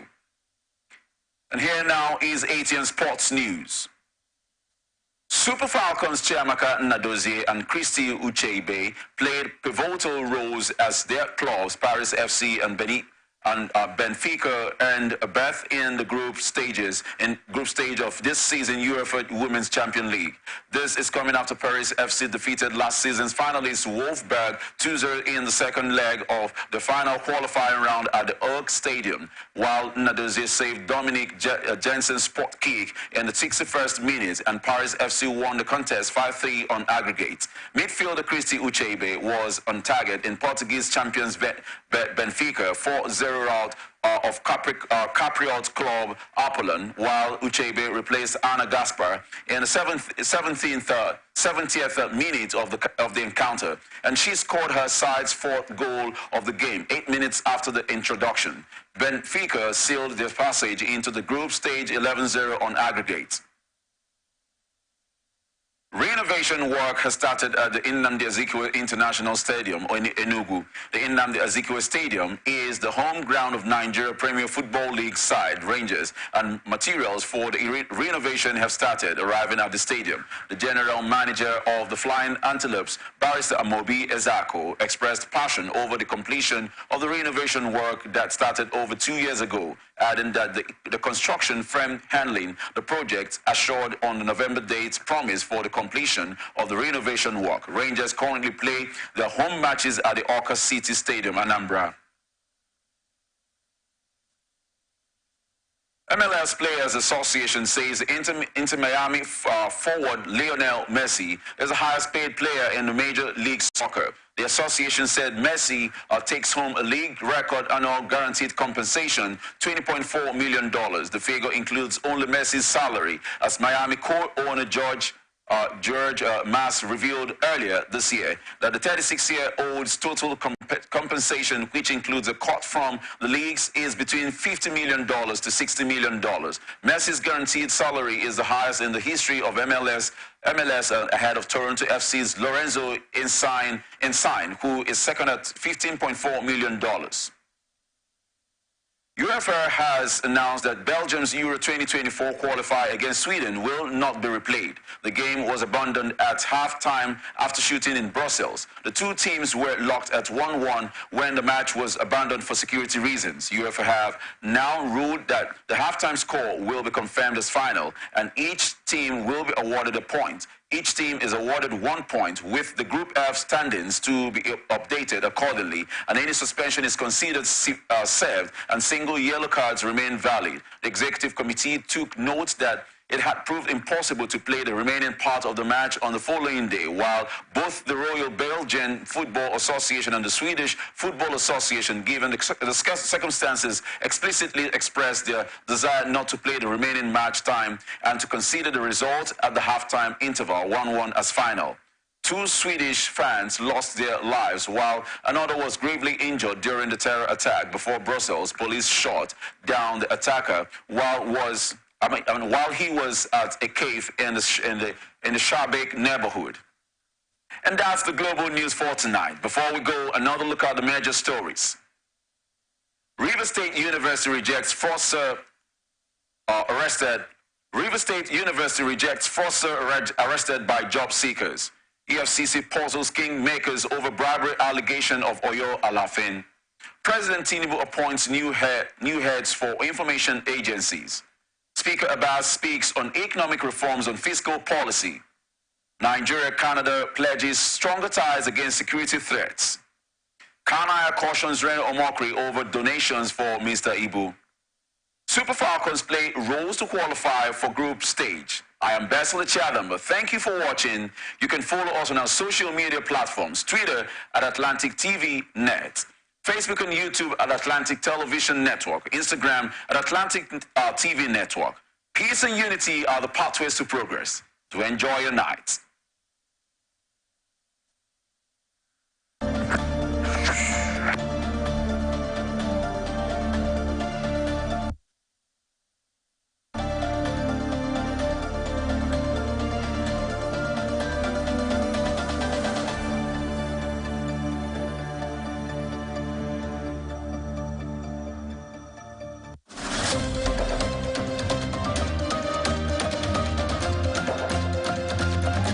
And here now is ATN Sports News. Super Falcons Chiamaka Nnadozie and Christy Ucheibe played pivotal roles as their clubs, Paris FC and Benfica, earned a berth in the group stage of this season UEFA Women's Champions League. This is coming after Paris FC defeated last season's finalists Wolfsburg 2-0 in the second leg of the final qualifying round at the Erg Stadium, while Nnadozie saved Dominic Jensen's spot kick in the 61st minute, and Paris FC won the contest 5-3 on aggregate. Midfielder Christy Ucheibe was on target in Portuguese champions Benfica 4-0 out of Capriot club Apollon, while Ucheibe replaced Anna Gaspar in the 70th minute of the encounter, and she scored her side's fourth goal of the game 8 minutes after the introduction. Benfica sealed their passage into the group stage 11-0 on aggregate. Renovation work has started at the Nnamdi Azikiwe International Stadium in Enugu. The Nnamdi Azikiwe Stadium is the home ground of Nigeria Premier Football League side Rangers, and materials for the renovation have started arriving at the stadium. The general manager of the Flying Antelopes, Barrister Amobi Ezako, expressed passion over the completion of the renovation work that started over 2 years ago, adding that the construction firm handling the project assured on the November date promise for the completion of the renovation work. Rangers currently play their home matches at the Awka City Stadium, Anambra. MLS Players Association says Inter Miami forward Lionel Messi is the highest paid player in the Major League Soccer. The association said Messi takes home a league record annual guaranteed compensation, $20.4 million. The figure includes only Messi's salary, as Miami co-owner George Mass revealed earlier this year that the 36-year-old's total compensation, which includes a cut from the leagues, is between $50 million to $60 million. Messi's guaranteed salary is the highest in the history of MLS ahead of Toronto FC's Lorenzo Insigne, who is second at $15.4 million. UEFA has announced that Belgium's Euro 2024 qualifier against Sweden will not be replayed. The game was abandoned at halftime after shooting in Brussels. The two teams were locked at 1-1 when the match was abandoned for security reasons. UEFA have now ruled that the halftime score will be confirmed as final, and each team will be awarded a point. Each team is awarded 1 point, with the Group F standings to be updated accordingly, and any suspension is considered served and single yellow cards remain valid. The executive committee took note that it had proved impossible to play the remaining part of the match on the following day, while both the Royal Belgian Football Association and the Swedish Football Association, given the circumstances, explicitly expressed their desire not to play the remaining match time and to consider the result at the halftime interval 1-1 as final. 2 Swedish fans lost their lives, while another was gravely injured during the terror attack before Brussels. Police shot down the attacker while he was at a cave in the Schaerbeek neighborhood. And that's the global news for tonight. Before we go, another look at the major stories. River State University rejects fraudster arrested. River State University rejects fraudster arrested by job seekers. EFCC puzzles kingmakers over bribery allegation of Oyo Alafin. President Tinubu appoints new heads for information agencies. Speaker Abbas speaks on economic reforms on fiscal policy. Nigeria-Canada pledges stronger ties against security threats. Kanaya cautions Reno Omokri over donations for Mr. Ibu. Super Falcons play roles to qualify for group stage. I am Basil Chadamba. Thank you for watching. You can follow us on our social media platforms, Twitter at Atlantic TV Net, Facebook and YouTube at Atlantic Television Network, Instagram at Atlantic TV Network. Peace and unity are the pathways to progress. To enjoy your night.